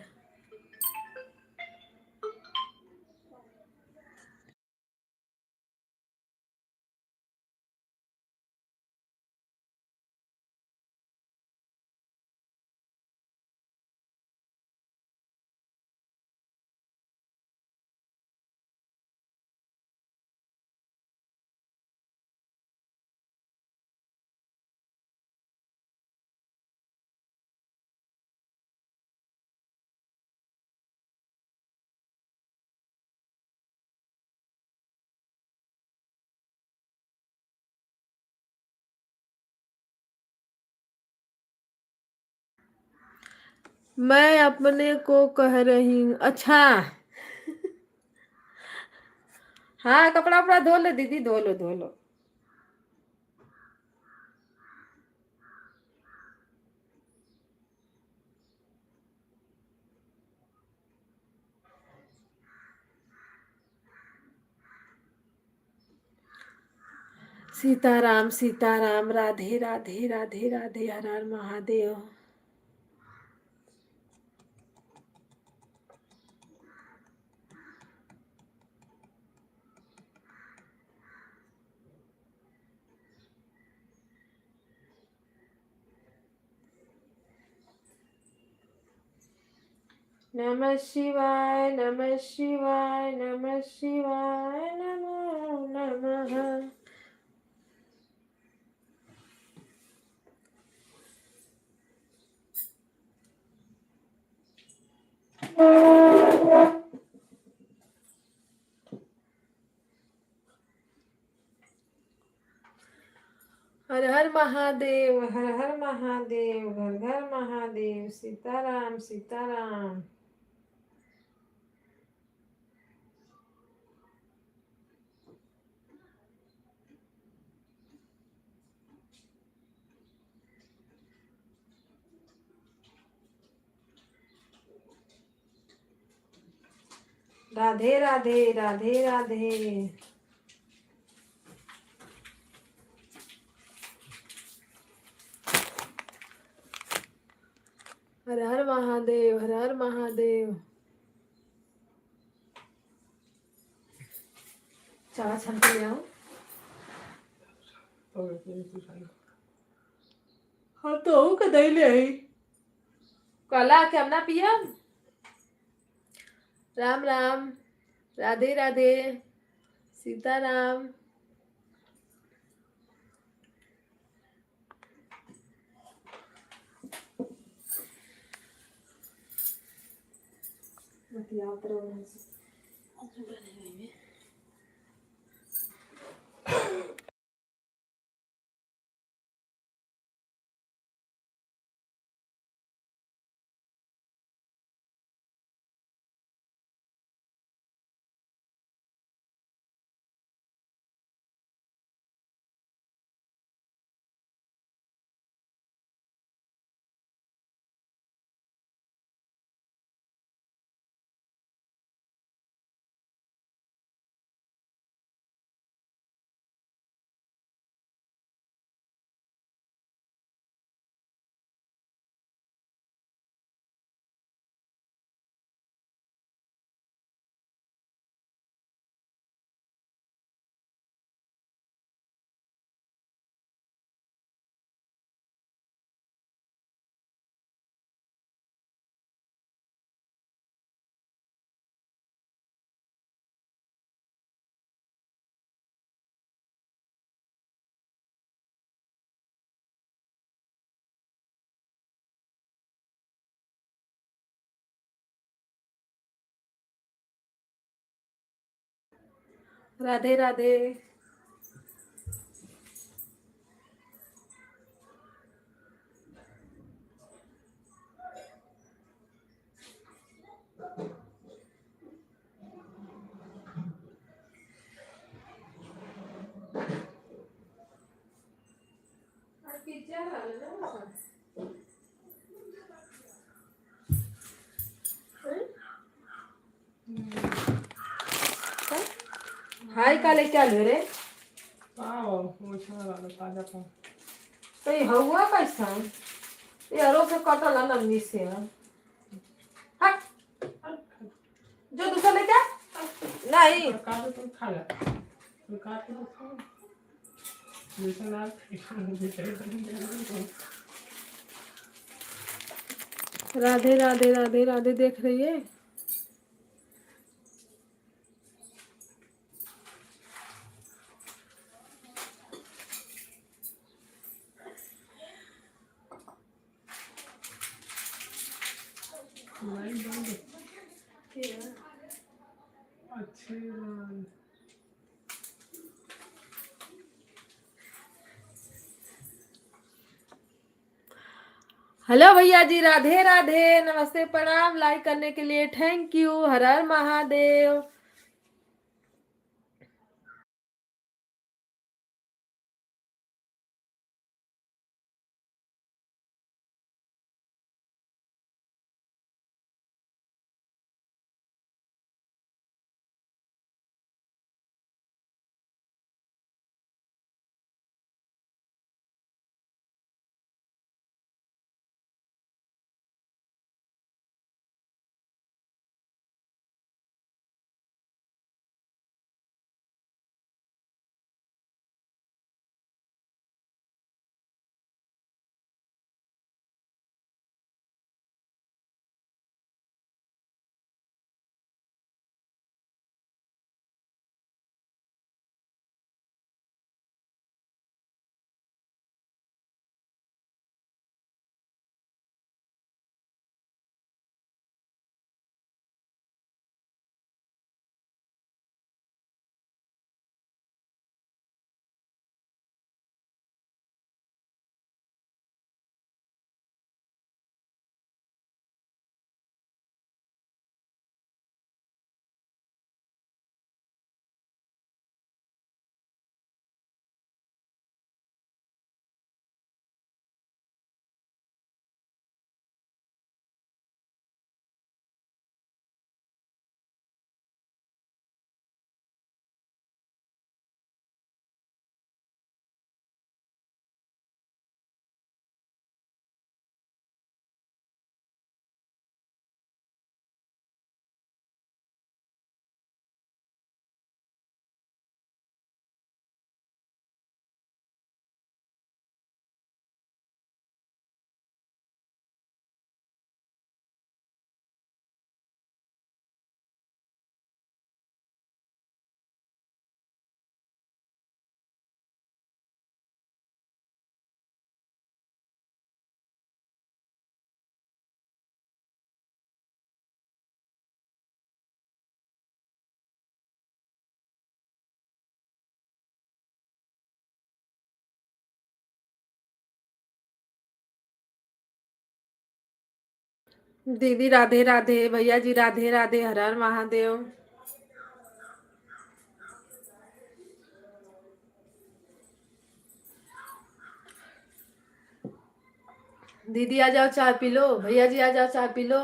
मैं अपने को कह रही हूँ अच्छा हाँ कपड़ा उपड़ा धो लो दीदी धो लो धो लो सीताराम सीताराम राधे राधे राधे राधे हर हर महादेव नमः शिवाय नमः शिवाय नमः शिवाय नमो नमः हर हर महादेव हर हर महादेव घर घर महादेव सीताराम सीताराम राधे राधे राधे राधे हर हर महादेव हर हर महादेव चावा छन के आओ हाँ तो कदई ले आई कला के हम ना पिया राम राम राधे राधे सीताराम राधे राधे। हाय काले क्या ले रे? तो ये हुआ कैसा? ये अरो से कटल है नन्ही से। हट, जो दूसरा ले जा। नहीं राधे राधे राधे राधे देख रही है। हेलो भैया जी, राधे राधे, नमस्ते, प्रणाम। लाइक करने के लिए थैंक यू। हर हर महादेव। दीदी राधे राधे, भैया जी राधे राधे, हर हर महादेव। दीदी आ जाओ चाय पी लो, भैया जी आ जाओ चाय पी लो।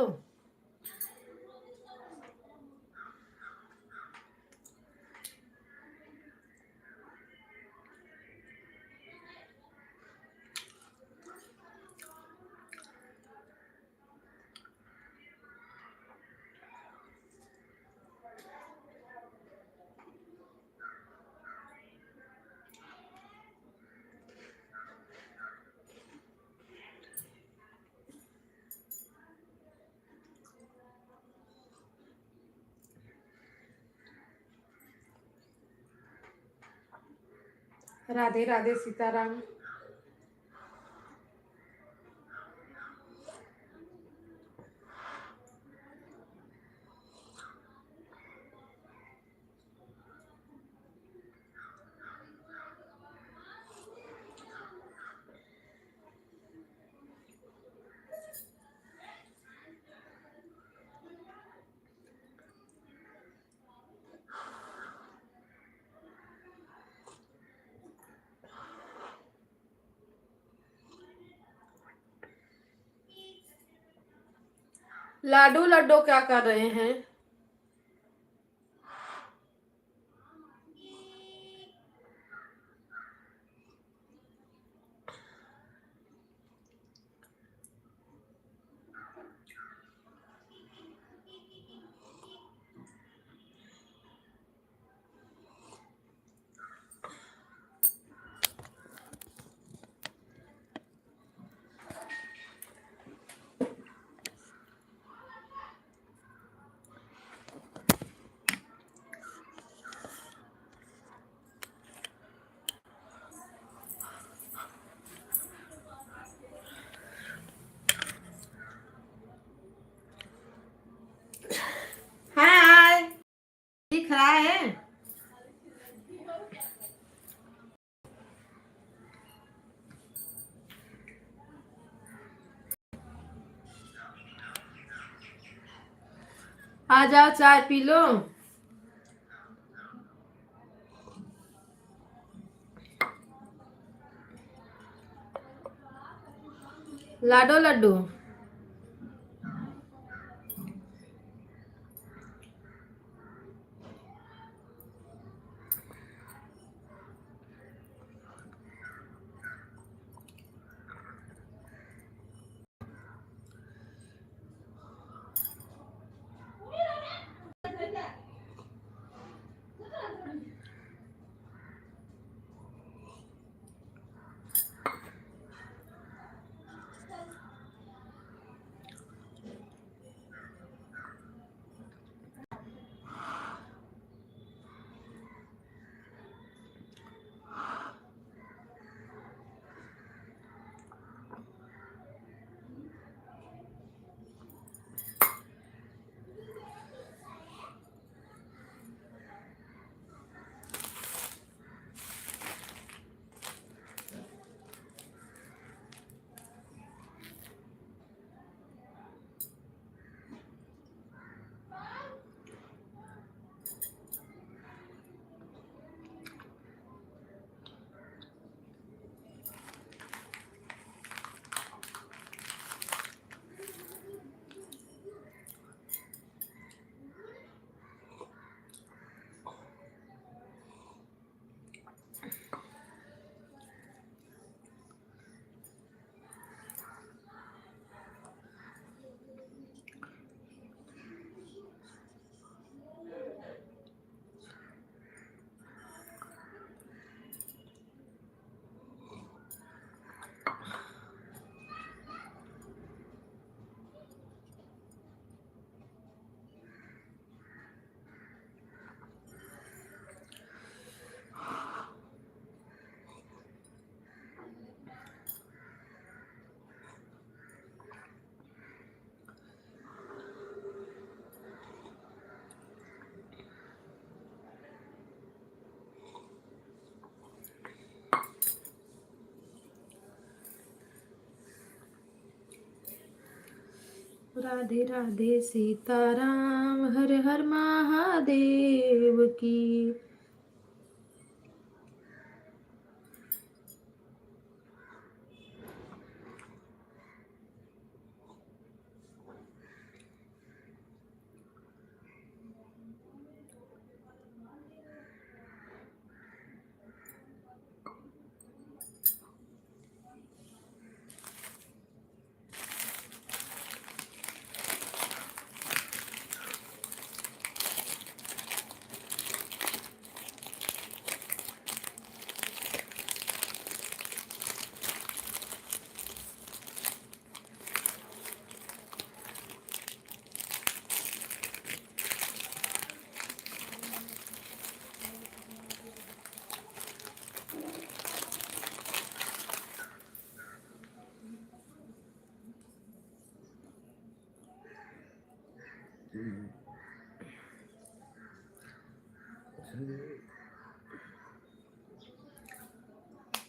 राधे राधे, सीताराम। लाडू लड्डू क्या कर रहे हैं? हाय, दिख रहा है? आ जाओ, चाय पी लो। लाडो लड्डू। राधे राधे सीताराम, हर हर महादेव की।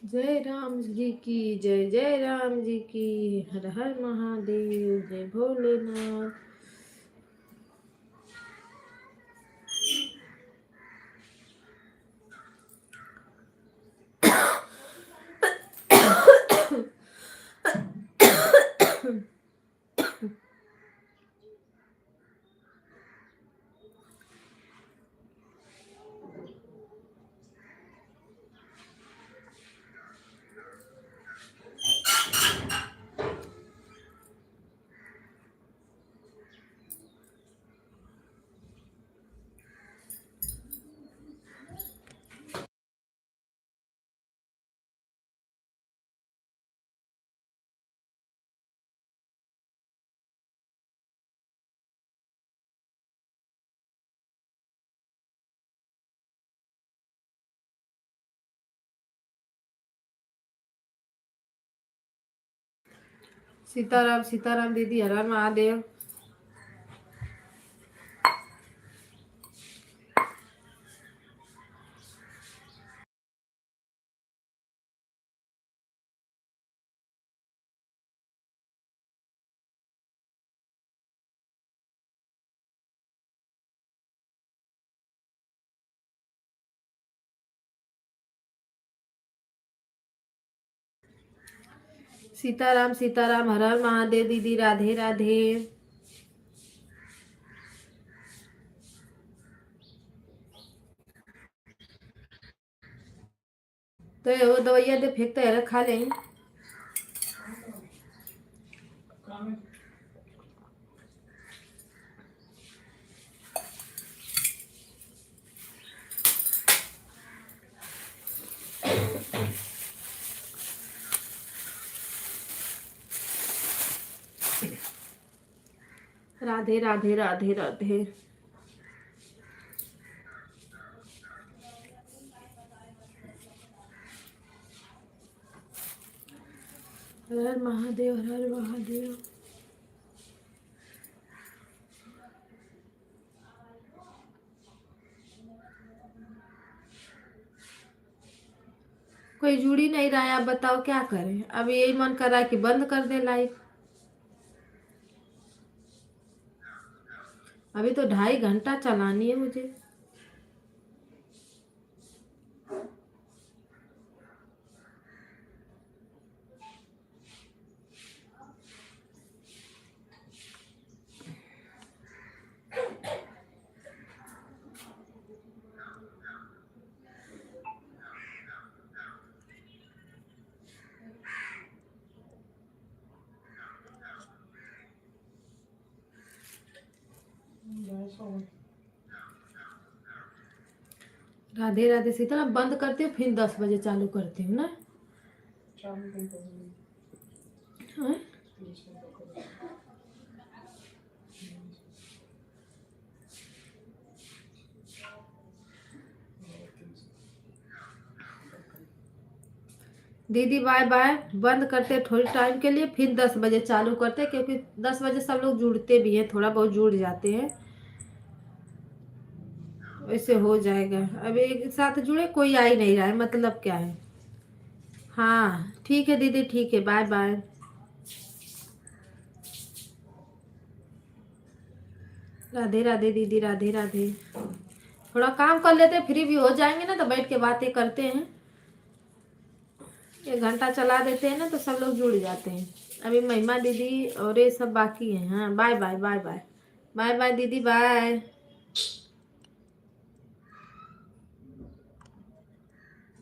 जय राम जी की जय, जय राम जी की, हर हर महादेव, जय भोलेनाथ। सीताराम सीताराम दीदी, हर हर महादेव। सीताराम सीताराम, हर हर महादेव दीदी, राधे राधे। तो वो दवाइयाँ दे फेंकते है, खा लें। राधे राधे राधे राधे। हर हर महादेव, हर हर महादेव। कोई जुड़ ही नहीं रहा है, आप बताओ क्या करें। अब यही मन कर रहा है कि बंद कर दे लाइव। अभी तो 2.5 घंटा चलानी है मुझे। राधे राधे सीताराम, बंद करती हूँ फिर 10 बजे चालू करती हूँ ना। हाँ? दीदी बाय बाय, बंद करते थोड़ी टाइम के लिए, फिर 10 बजे चालू करते, क्योंकि 10 बजे सब लोग जुड़ते भी हैं, थोड़ा बहुत जुड़ जाते हैं, वैसे हो जाएगा। अब एक साथ जुड़े, कोई आ ही नहीं रहा है, मतलब क्या है। हाँ ठीक है दीदी, ठीक है, बाय बाय। राधे राधे दीदी, राधे राधे। थोड़ा काम कर लेते, फ्री भी हो जाएंगे ना, तो बैठ के बातें करते हैं। 1 घंटा चला देते हैं ना, तो सब लोग जुड़ जाते हैं। अभी महिमा दीदी और ये सब बाकी हैं। हाँ bye bye bye bye bye bye दीदी, बाय।